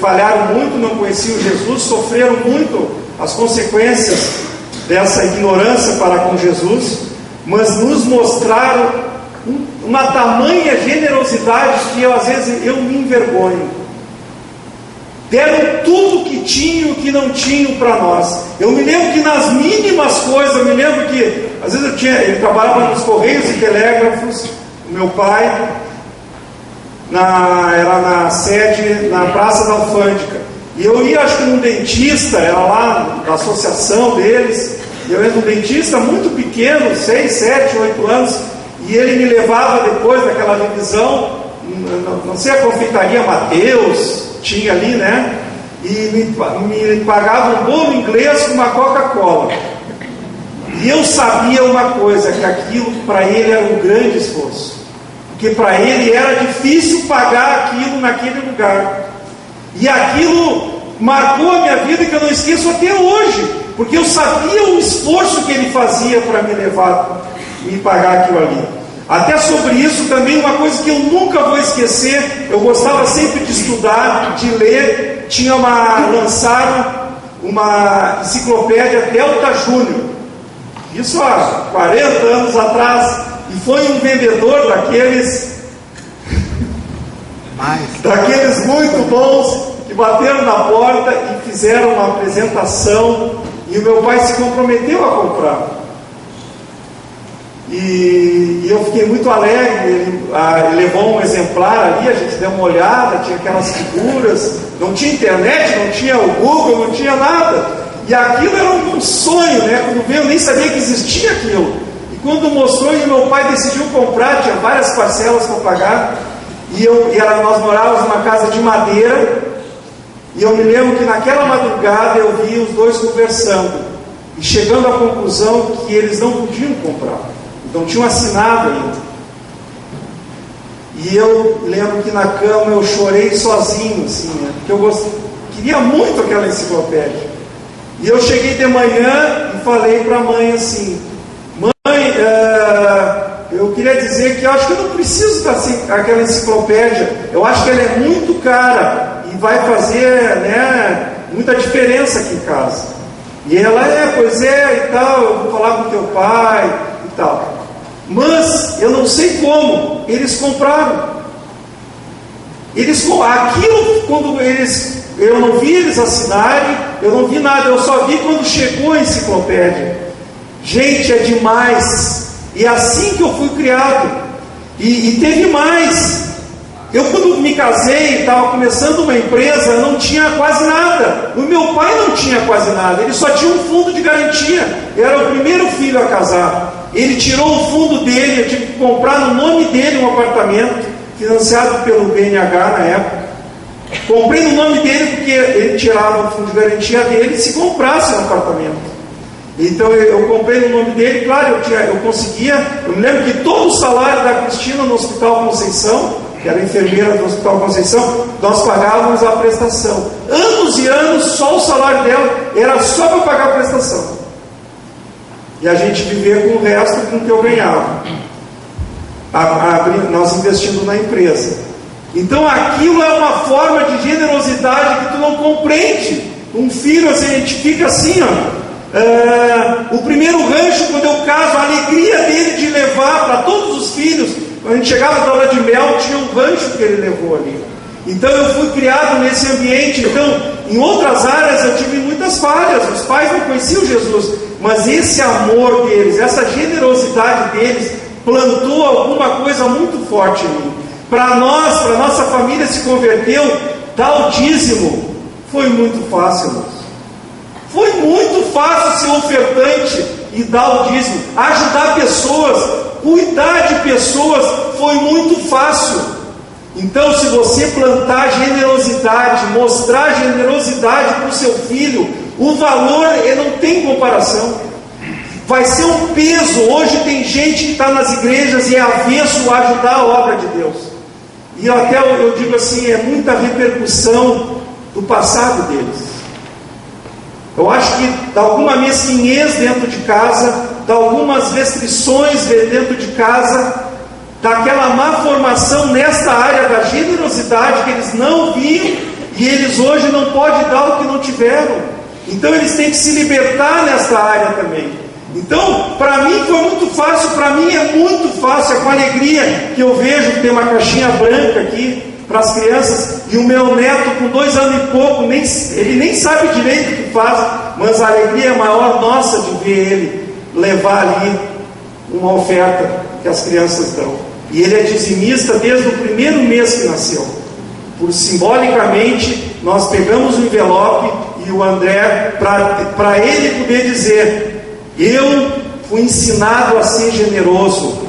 falharam muito, não conheciam Jesus, sofreram muito as consequências dessa ignorância para com Jesus, mas nos mostraram uma tamanha generosidade que às vezes eu me envergonho. Deram tudo que tinham e o que não tinham para nós. Eu me lembro que nas mínimas coisas, eu me lembro que às vezes ele trabalhava nos Correios e Telégrafos, o meu pai, era na sede, na Praça da Alfândega, e eu ia, acho que num dentista, era lá da associação deles, eu ia num dentista muito pequeno, 6, 7, 8 anos, e ele me levava depois daquela revisão, não sei, a confeitaria Mateus, tinha ali, né? E me pagava um bolo inglês com uma Coca-Cola. E eu sabia uma coisa, que aquilo para ele era um grande esforço, porque para ele era difícil pagar aquilo naquele lugar. E aquilo marcou a minha vida, que eu não esqueço até hoje, porque eu sabia o esforço que ele fazia para me levar, me pagar aquilo ali. Até sobre isso também, uma coisa que eu nunca vou esquecer, eu gostava sempre de estudar, de ler, lançaram uma enciclopédia Delta Júnior, isso há 40 anos atrás, e foi um vendedor daqueles muito bons, que bateram na porta e fizeram uma apresentação, e o meu pai se comprometeu a comprar. E eu fiquei muito alegre. Ele levou um exemplar ali, a gente deu uma olhada, tinha aquelas figuras, não tinha internet, não tinha o Google, não tinha nada, e aquilo era um sonho, né? Quando veio eu nem sabia que existia aquilo, e quando mostrou, e meu pai decidiu comprar, tinha várias parcelas para pagar, nós morávamos numa casa de madeira, e eu me lembro que naquela madrugada eu vi os dois conversando, e chegando à conclusão que eles não podiam comprar, não tinham assinado ainda. E eu lembro que na cama eu chorei sozinho, assim, né? Porque eu queria muito aquela enciclopédia. E eu cheguei de manhã e falei para a mãe assim: mãe, eu queria dizer que eu acho que eu não preciso daquela enciclopédia, eu acho que ela é muito cara e vai fazer, né, muita diferença aqui em casa. E ela, pois é, e tal, eu vou falar com teu pai e tal. Mas eu não sei como eles compraram. Eu não vi eles assinarem, eu não vi nada, eu só vi quando chegou a enciclopédia. Gente, é demais. E é assim que eu fui criado. E teve mais. Eu, quando me casei e estava começando uma empresa, não tinha quase nada. O meu pai não tinha quase nada, ele só tinha um fundo de garantia. Eu era o primeiro filho a casar. Ele tirou o fundo dele, eu tive que comprar no nome dele um apartamento, financiado pelo BNH na época. Comprei no nome dele porque ele tirava o fundo de garantia dele se comprasse um apartamento. Então eu comprei no nome dele, claro, eu conseguia. Eu me lembro que todo o salário da Cristina no Hospital Conceição, que era enfermeira do Hospital Conceição, nós pagávamos a prestação. Anos e anos, só o salário dela era só para pagar a prestação. E a gente vivia com o resto com o que eu ganhava. Nós investindo na empresa. Então aquilo é uma forma de generosidade que tu não compreende. Um filho, assim, a gente fica assim, ó. O primeiro rancho, quando eu caso, a alegria dele de levar para todos os filhos. Quando a gente chegava na hora de mel, tinha um rancho que ele levou ali. Então eu fui criado nesse ambiente. Então, em outras áreas eu tive muitas falhas. Os pais não conheciam Jesus, mas esse amor deles, essa generosidade deles, plantou alguma coisa muito forte em mim. Para nós, para nossa família se converteu, dar o dízimo foi muito fácil, irmãos. Foi muito fácil ser ofertante e dar o dízimo. Ajudar pessoas, cuidar de pessoas, foi muito fácil. Então, se você plantar generosidade, mostrar generosidade para o seu filho, o valor não tem comparação. Vai ser um peso. Hoje tem gente que está nas igrejas e é avesso a ajudar a obra de Deus. E eu digo assim, é muita repercussão do passado deles. Eu acho que dá alguma mesquinhez dentro de casa, dá algumas restrições dentro de casa, daquela má formação nesta área da generosidade que eles não viam, e eles hoje não podem dar o que não tiveram. Então eles têm que se libertar nesta área também. Então, para mim foi muito fácil, para mim é muito fácil, é com alegria que eu vejo que tem uma caixinha branca aqui para as crianças, e o meu neto com 2 anos e pouco, ele nem sabe direito o que faz, mas a alegria é maior nossa de ver ele levar ali uma oferta que as crianças dão. E ele é dizimista desde o primeiro mês que nasceu. Simbolicamente, nós pegamos o envelope e o André, para ele poder dizer: eu fui ensinado a ser generoso.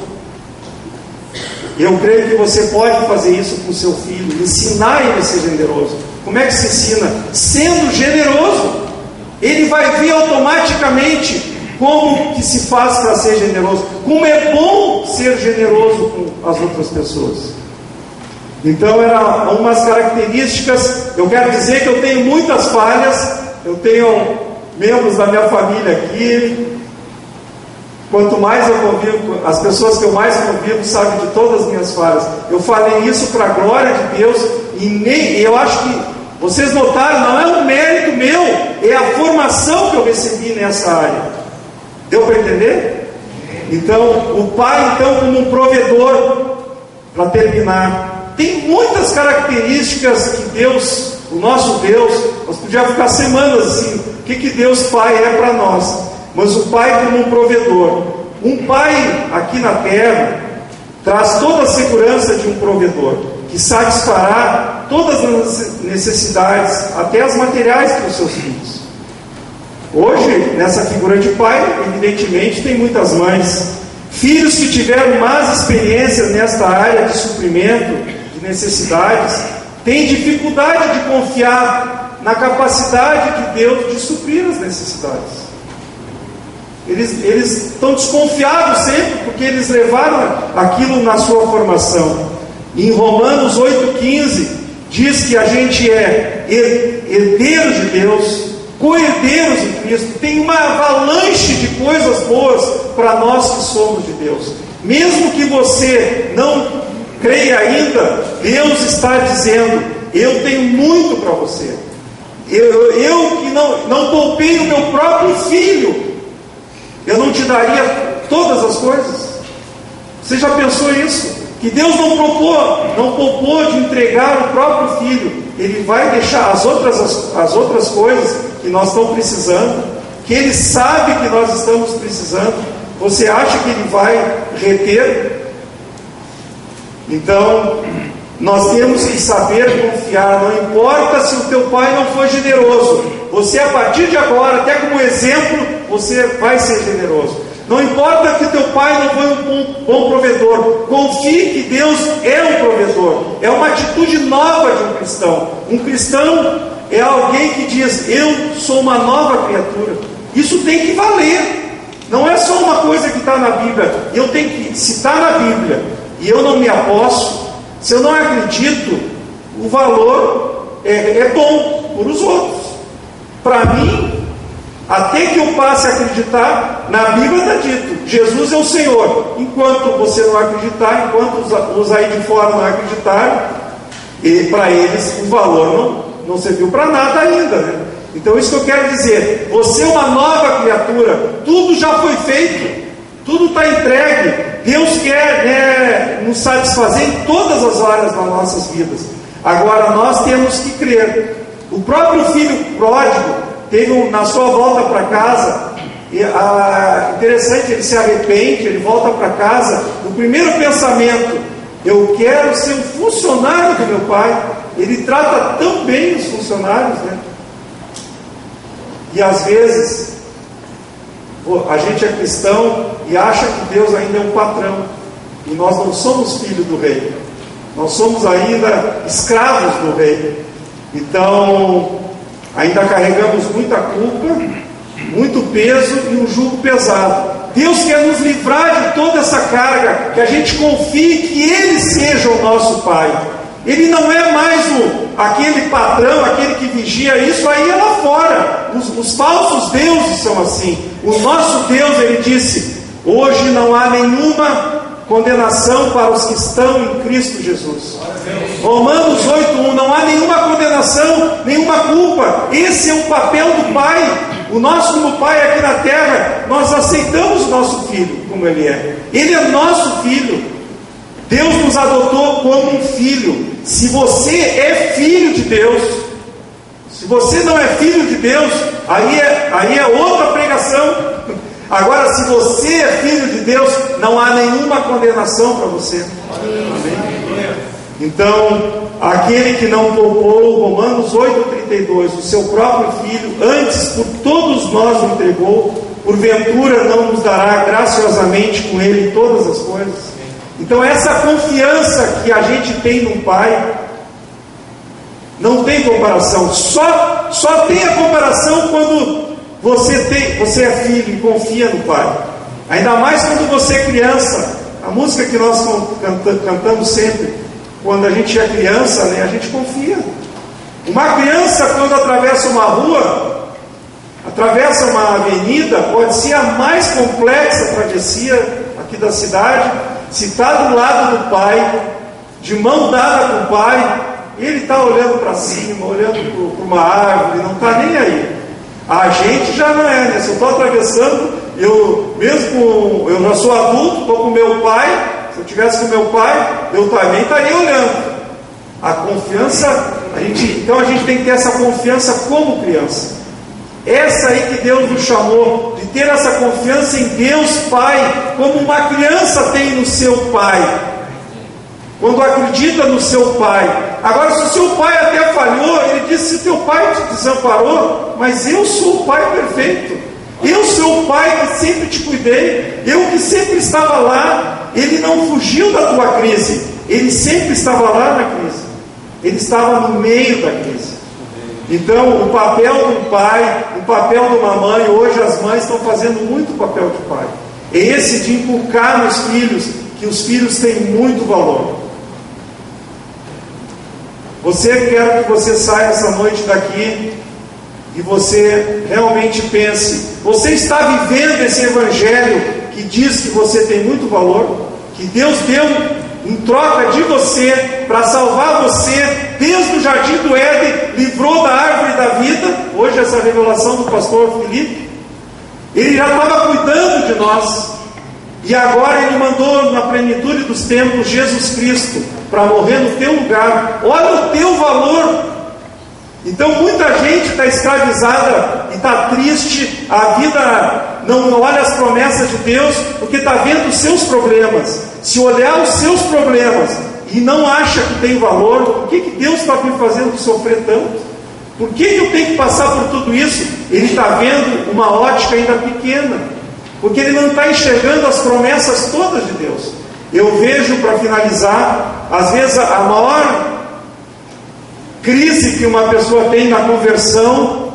Eu creio que você pode fazer isso com o seu filho, ensinar ele a ser generoso. Como é que se ensina? Sendo generoso. Ele vai ver automaticamente como que se faz para ser generoso. Como é bom ser generoso com as outras pessoas. Então eram umas características. Eu quero dizer que eu tenho muitas falhas. Eu tenho membros da minha família aqui. Quanto mais eu convivo, as pessoas que eu mais convivo sabem de todas as minhas falhas. Eu falei isso para a glória de Deus. E eu acho que vocês notaram, não é um mérito meu, é a formação que eu recebi nessa área. Deu para entender? Então, o pai, como um provedor, para terminar, tem muitas características que Deus, o nosso Deus, nós podíamos ficar semanas assim, o que Deus Pai é para nós. Mas o pai como um provedor. Um pai aqui na terra traz toda a segurança de um provedor, que satisfará todas as necessidades, até as materiais para os seus filhos. Hoje, nessa figura de pai, evidentemente, tem muitas mães. Filhos que tiveram más experiências nesta área de suprimento de necessidades, têm dificuldade de confiar na capacidade de Deus de suprir as necessidades. Eles estão desconfiados sempre, porque eles levaram aquilo na sua formação. Em Romanos 8,15, diz que a gente é herdeiro de Deus, co-herdeiros de Cristo. Tem uma avalanche de coisas boas para nós que somos de Deus. Mesmo que você não creia ainda, Deus está dizendo: eu tenho muito para você. Eu que não poupei o meu próprio filho, eu não te daria todas as coisas? Você já pensou isso? Que Deus não poupou de entregar o próprio filho. Ele vai deixar as outras coisas que nós estamos precisando, que Ele sabe que nós estamos precisando. Você acha que Ele vai reter? Então, nós temos que saber confiar. Não importa se o teu pai não for generoso, você, a partir de agora, até como exemplo, você vai ser generoso. Não importa que teu pai não foi um bom provedor, confie que Deus é um provedor. É uma atitude nova de um cristão. Um cristão é alguém que diz: eu sou uma nova criatura. Isso tem que valer. Não é só uma coisa que está na Bíblia. Eu tenho que, se está na Bíblia e eu não me aposto, se eu não acredito, o valor é bom por os outros. Para mim, até que eu passe a acreditar, na Bíblia está dito: Jesus é o Senhor. Enquanto você não acreditar, enquanto os aí de fora não acreditarem, e para eles o valor não serviu para nada ainda, né? Então, isso que eu quero dizer: você é uma nova criatura, tudo já foi feito, tudo está entregue. Deus quer nos satisfazer em todas as áreas das nossas vidas. Agora, nós temos que crer. O próprio filho pródigo teve na sua volta para casa, interessante, ele se arrepende, ele volta para casa, o primeiro pensamento: eu quero ser um funcionário do meu pai. Ele trata tão bem os funcionários, né? E às vezes a gente é cristão e acha que Deus ainda é um patrão, e nós não somos filhos do rei, nós somos ainda escravos do rei. Então ainda carregamos muita culpa, muito peso e um jugo pesado. Deus quer nos livrar de toda essa carga, que a gente confie que Ele seja o nosso Pai. Ele não é mais aquele patrão, aquele que vigia. Isso aí é lá fora. Os falsos deuses são assim. O nosso Deus, Ele disse: hoje não há nenhuma condenação para os que estão em Cristo Jesus. Romanos 8:1, não há nenhuma condenação, nenhuma culpa. Esse é o papel do Pai. O nosso como Pai aqui na terra, nós aceitamos o nosso filho como ele é. Ele é nosso filho. Deus nos adotou como um filho. Se você é filho de Deus, se você não é filho de Deus, aí é outra pregação. Agora, se você é filho de Deus, não há nenhuma condenação para você. Amém? Então, aquele que não poupou, Romanos 8:32, o seu próprio filho, antes por todos nós o entregou, porventura não nos dará graciosamente com ele todas as coisas? Então essa confiança que a gente tem num pai, não tem comparação. Só tem a comparação quando você é filho e confia no pai. Ainda mais quando você é criança. A música que nós cantamos sempre, quando a gente é criança, né, a gente confia. Uma criança, quando atravessa uma rua, atravessa uma avenida, pode ser a mais complexa travessia aqui da cidade. Se está do lado do pai, de mão dada com o pai, ele está olhando para cima, olhando para uma árvore, não está nem aí. A gente já não é, né? Se eu estou atravessando, eu já sou adulto, estou com meu pai. Se eu estivesse com meu pai, eu também estaria olhando. A confiança, então a gente tem que ter essa confiança como criança. Essa aí que Deus nos chamou, de ter essa confiança em Deus Pai, como uma criança tem no seu pai, quando acredita no seu pai. Agora, se o seu pai até falhou, ele disse: se teu pai te desamparou, mas eu sou o pai perfeito, eu sou o pai que sempre te cuidei, eu que sempre estava lá. Ele não fugiu da tua crise, ele sempre estava lá na crise, ele estava no meio da crise. Então, o papel do pai, o papel de uma mãe, hoje as mães estão fazendo muito o papel de pai, é esse de inculcar nos filhos que os filhos têm muito valor. Quero que você saia essa noite daqui e você realmente pense: você está vivendo esse evangelho que diz que você tem muito valor, que Deus deu em troca de você, para salvar você, desde o jardim do Éden, livrou da árvore da vida. Hoje essa revelação do pastor Felipe, ele já estava cuidando de nós, e agora ele mandou na plenitude dos tempos Jesus Cristo para morrer no teu lugar. Olha o teu valor. Então muita gente está escravizada e está triste, a vida não olha as promessas de Deus, porque está vendo os seus problemas. Se olhar os seus problemas e não acha que tem valor, por que Deus está me fazendo sofrer tanto? Por que eu tenho que passar por tudo isso? Ele está vendo uma ótica ainda pequena, porque ele não está enxergando as promessas todas de Deus. Eu vejo, para finalizar, às vezes a maior crise que uma pessoa tem na conversão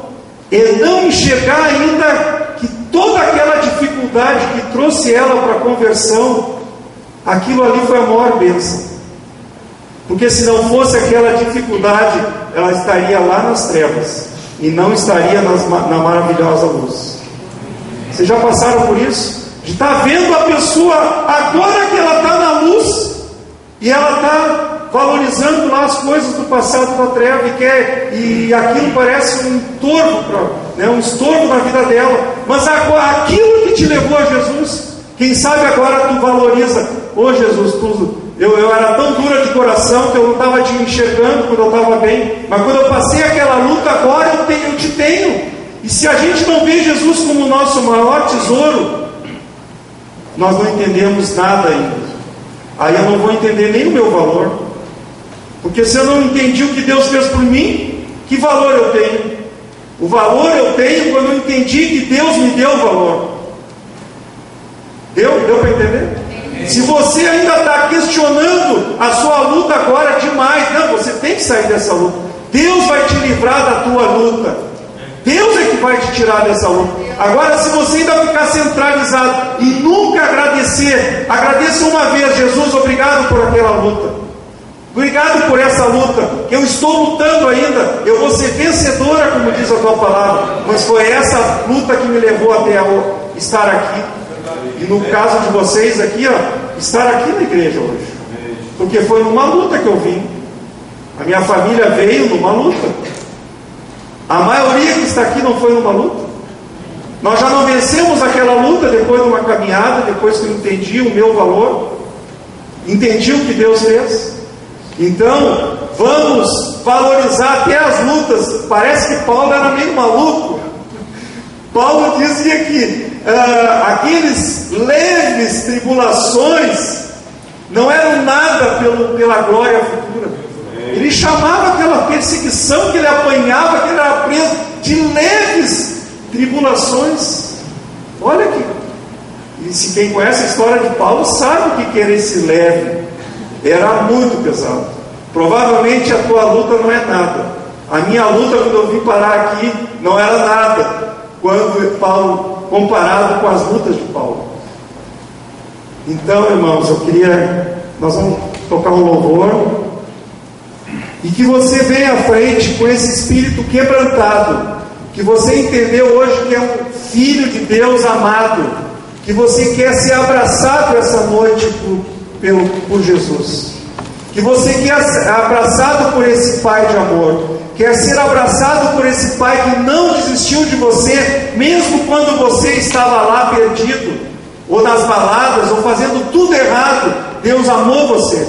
é não enxergar ainda que toda aquela dificuldade que trouxe ela para a conversão, aquilo ali foi a maior bênção. Porque se não fosse aquela dificuldade, ela estaria lá nas trevas e não estaria na maravilhosa luz. Vocês já passaram por isso? De estar vendo a pessoa agora que ela está na luz e ela está valorizando lá as coisas do passado da treva e aquilo parece um estorvo na vida dela. Mas agora, aquilo que te levou a Jesus, quem sabe agora tu valoriza. Jesus, eu era tão dura de coração que eu não estava te enxergando quando eu estava bem, mas quando eu passei aquela luta, agora eu te tenho. E se a gente não vê Jesus como o nosso maior tesouro, nós não entendemos nada ainda. Aí eu não vou entender nem o meu valor, porque se eu não entendi o que Deus fez por mim, que valor eu tenho? O valor eu tenho quando eu entendi que Deus me deu valor. Deu para entender? Se você ainda está questionando a sua luta agora demais, não, você tem que sair dessa luta. Deus vai te livrar da tua luta. Deus é que vai te tirar dessa luta. Agora, se você ainda ficar centralizado e nunca agradecer, agradeça uma vez: Jesus, obrigado por aquela luta, obrigado por essa luta, que eu estou lutando ainda, eu vou ser vencedora, como diz a tua palavra, mas foi essa luta que me levou até estar aqui. E no caso de vocês aqui, estar aqui na igreja hoje, porque foi numa luta que eu vim. A minha família veio numa luta. A maioria que está aqui não foi numa luta. Nós já não vencemos aquela luta depois de uma caminhada, depois que eu entendi o meu valor, entendi o que Deus fez. Então, vamos valorizar até as lutas. Parece que Paulo era meio maluco. Paulo dizia que aqueles leves tribulações não eram nada pela glória futura. Ele chamava aquela perseguição que ele apanhava, que ele era preso, de leves tribulações. Olha aqui. E se quem conhece a história de Paulo sabe o que era esse leve. Era muito pesado. Provavelmente a tua luta não é nada. A minha luta, quando eu vim parar aqui, não era nada quando Paulo, comparado com as lutas de Paulo. Então, irmãos, nós vamos tocar um louvor, e que você venha à frente com esse espírito quebrantado, que você entendeu hoje que é um filho de Deus amado, que você quer ser abraçado essa noite por Jesus, que você quer ser abraçado por esse Pai de amor, quer ser abraçado por esse Pai que não desistiu de você, mesmo quando você estava lá perdido, ou nas baladas, ou fazendo tudo errado. Deus amou você.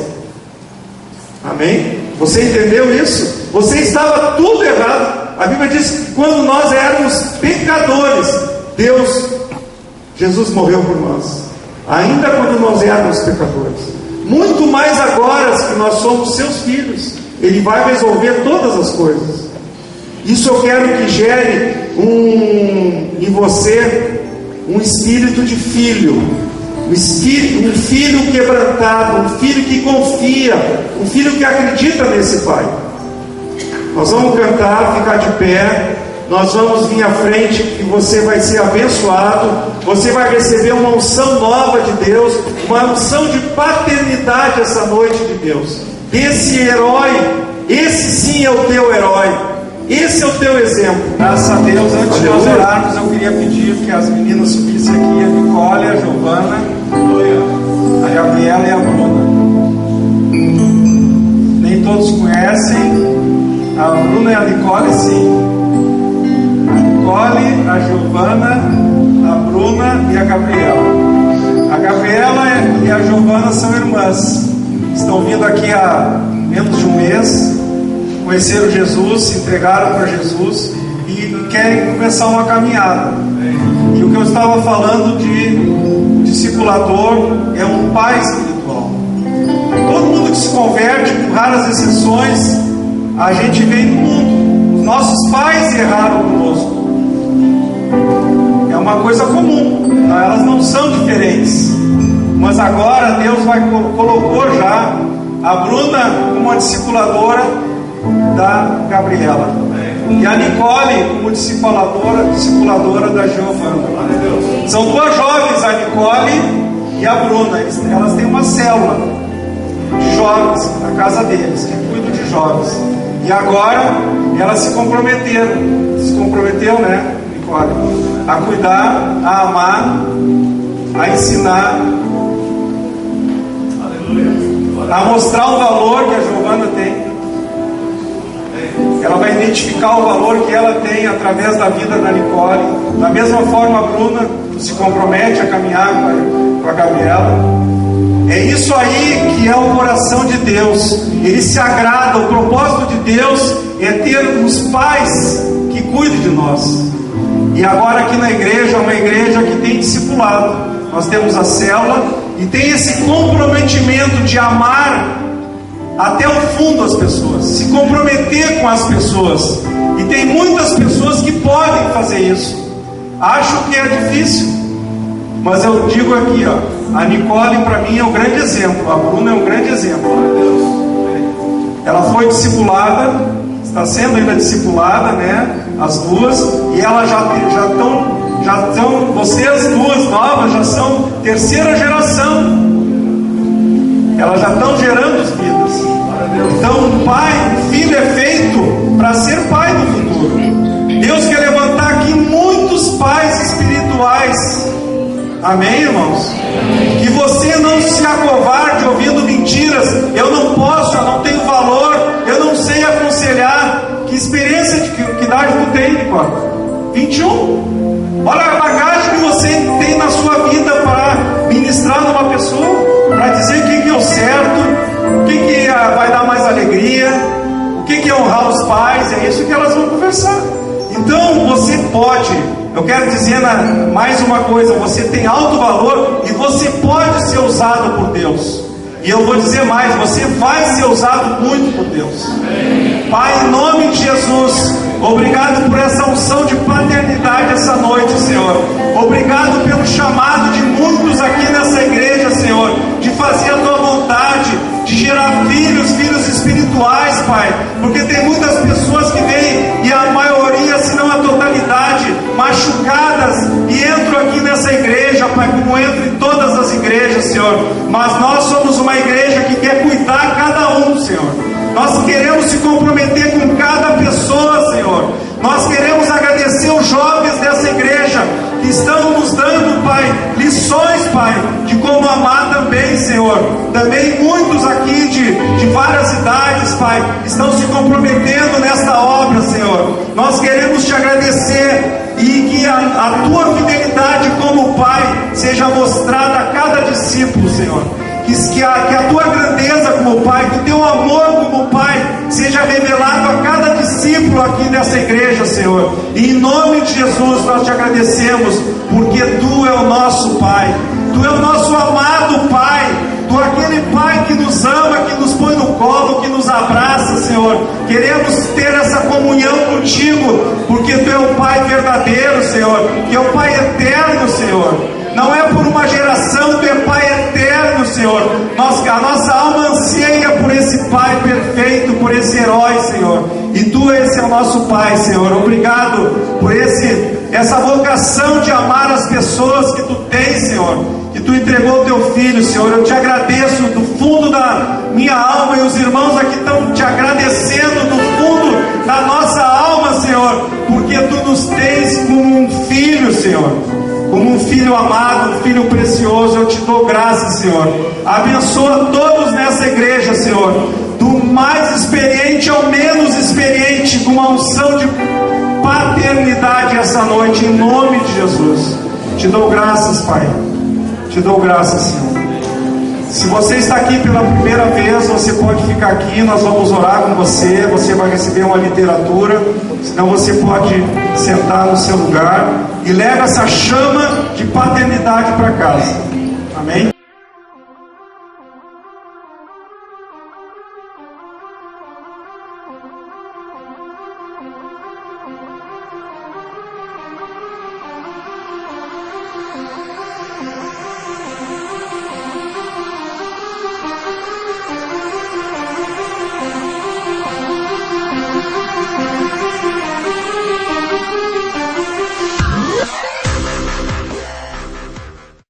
Amém? Você entendeu isso? Você estava tudo errado. A Bíblia diz que quando nós éramos pecadores, Jesus morreu por nós. Ainda quando nós éramos pecadores. Muito mais agora que nós somos seus filhos. Ele vai resolver todas as coisas. Isso eu quero que gere em você um espírito de filho. Um filho quebrantado, um filho que confia, um filho que acredita nesse Pai. Nós vamos cantar, ficar de pé. Nós vamos vir à frente, que você vai ser abençoado. Você vai receber uma unção nova de Deus, uma unção de paternidade essa noite de Deus. Esse herói, esse sim é o teu herói. Esse é o teu exemplo. Graças a Deus, antes de nós orarmos, eu queria pedir que as meninas subissem aqui, a Nicole, a Giovana, a Gabriela e a Bruna. Nem todos conhecem. A Bruna e a Nicole, sim. A Nicole, a Giovana, a Bruna e a Gabriela. A Gabriela e a Giovana são irmãs. Estão vindo aqui há menos de um mês. Conheceram Jesus, se entregaram para Jesus e querem começar uma caminhada. E o que eu estava falando de discipulador é um pai espiritual. Todo mundo que se converte, com raras exceções, a gente vem do mundo. Os nossos pais erraram conosco. É uma coisa comum, elas não são diferentes. Mas agora Deus colocou já a Bruna como uma discipuladora da Gabriela e a Nicole como discipuladora da Giovana. São duas jovens, a Nicole e a Bruna. Elas têm uma célula de jovens na casa deles, que cuida de jovens. E agora elas se comprometeram, né, Nicole, a cuidar, a amar, a ensinar, a mostrar o valor que a Giovana tem. Ela vai identificar o valor que ela tem através da vida da Nicole. Da mesma forma, a Bruna se compromete a caminhar com a Gabriela. É isso aí que é o coração de Deus. Ele se agrada. O propósito de Deus é ter os pais que cuidem de nós. E agora aqui na igreja, é uma igreja que tem discipulado. Nós temos a célula e tem esse comprometimento de amar até o fundo as pessoas, se comprometer com as pessoas. E tem muitas pessoas que podem fazer isso. Acho que é difícil, mas eu digo aqui, a Nicole para mim é um grande exemplo, a Bruna é um grande exemplo. Ela foi discipulada, está sendo ainda discipulada, né? As duas, e ela já estão, vocês duas novas já são terceira geração. Elas já estão gerando vidas. Então o filho é feito para ser pai no futuro. Deus quer levantar aqui muitos pais espirituais. Amém, irmãos? Que você não se acovarde ouvindo mentiras. Eu não posso, eu não tenho valor, eu não sei aconselhar. Que experiência que idade tu tem, Nicole? 21? Olha a bagagem que você tem na sua vida para ministrar numa pessoa, para dizer o que é o certo, o que vai dar mais alegria, o que é honrar os pais. É isso que elas vão conversar. Então você pode, eu quero dizer mais uma coisa, você tem alto valor e você pode ser usado por Deus. E eu vou dizer mais, você vai ser usado muito por Deus. Pai, em nome de Jesus, Obrigado por essa unção de paternidade essa noite, Senhor. Obrigado pelo chamado de muitos aqui nessa igreja, Senhor, de fazer a Tua vontade, de gerar filhos espirituais, Pai, porque tem muitas pessoas que vêm, e a maioria, se não a totalidade, machucadas, e entram aqui nessa igreja, Pai, como entram em todas as igrejas, Senhor. Mas nós somos uma igreja que quer cuidar cada um, Senhor. Nós queremos se comprometer com cada pessoa, Senhor. Nós queremos agradecer os jovens dessa igreja que estão nos dando, Pai, lições, Pai, de como amar também, Senhor. Também muitos aqui de várias idades, Pai, estão se comprometendo nesta obra, Senhor. Nós queremos te agradecer e que a Tua fidelidade como Pai seja mostrada a cada discípulo, Senhor. Que a Tua grandeza como Pai, que o Teu amor como Pai seja revelado a cada discípulo aqui nessa igreja, Senhor. E em nome de Jesus nós te agradecemos, porque Tu é o nosso Pai. Tu é o nosso amado Pai. Tu é aquele Pai que nos ama, que nos põe no colo, que nos abraça, Senhor. Queremos ter essa comunhão contigo, porque Tu é o Pai verdadeiro, Senhor, que é o Pai eterno, Senhor. Não é por uma geração, Tu é Pai eterno, Senhor. A nossa alma anseia por esse Pai perfeito, por esse herói, Senhor. E esse é o nosso Pai, Senhor. Obrigado por essa vocação de amar as pessoas que Tu tens, Senhor. Que Tu entregou o Teu Filho, Senhor. Eu te agradeço do fundo da minha alma, e os irmãos aqui estão te agradecendo do fundo da nossa alma, Senhor, porque Tu nos tens como um filho, Senhor. Como um filho amado, um filho precioso. Eu te dou graças, Senhor. Abençoa todos nessa igreja, Senhor, do mais experiente ao menos experiente, com uma unção de paternidade essa noite, em nome de Jesus. Te dou graças, Pai. Te dou graças, Senhor. Se você está aqui pela primeira vez, você pode ficar aqui, nós vamos orar com você. Você vai receber uma literatura, senão você pode sentar no seu lugar e leva essa chama de paternidade para casa. Amém?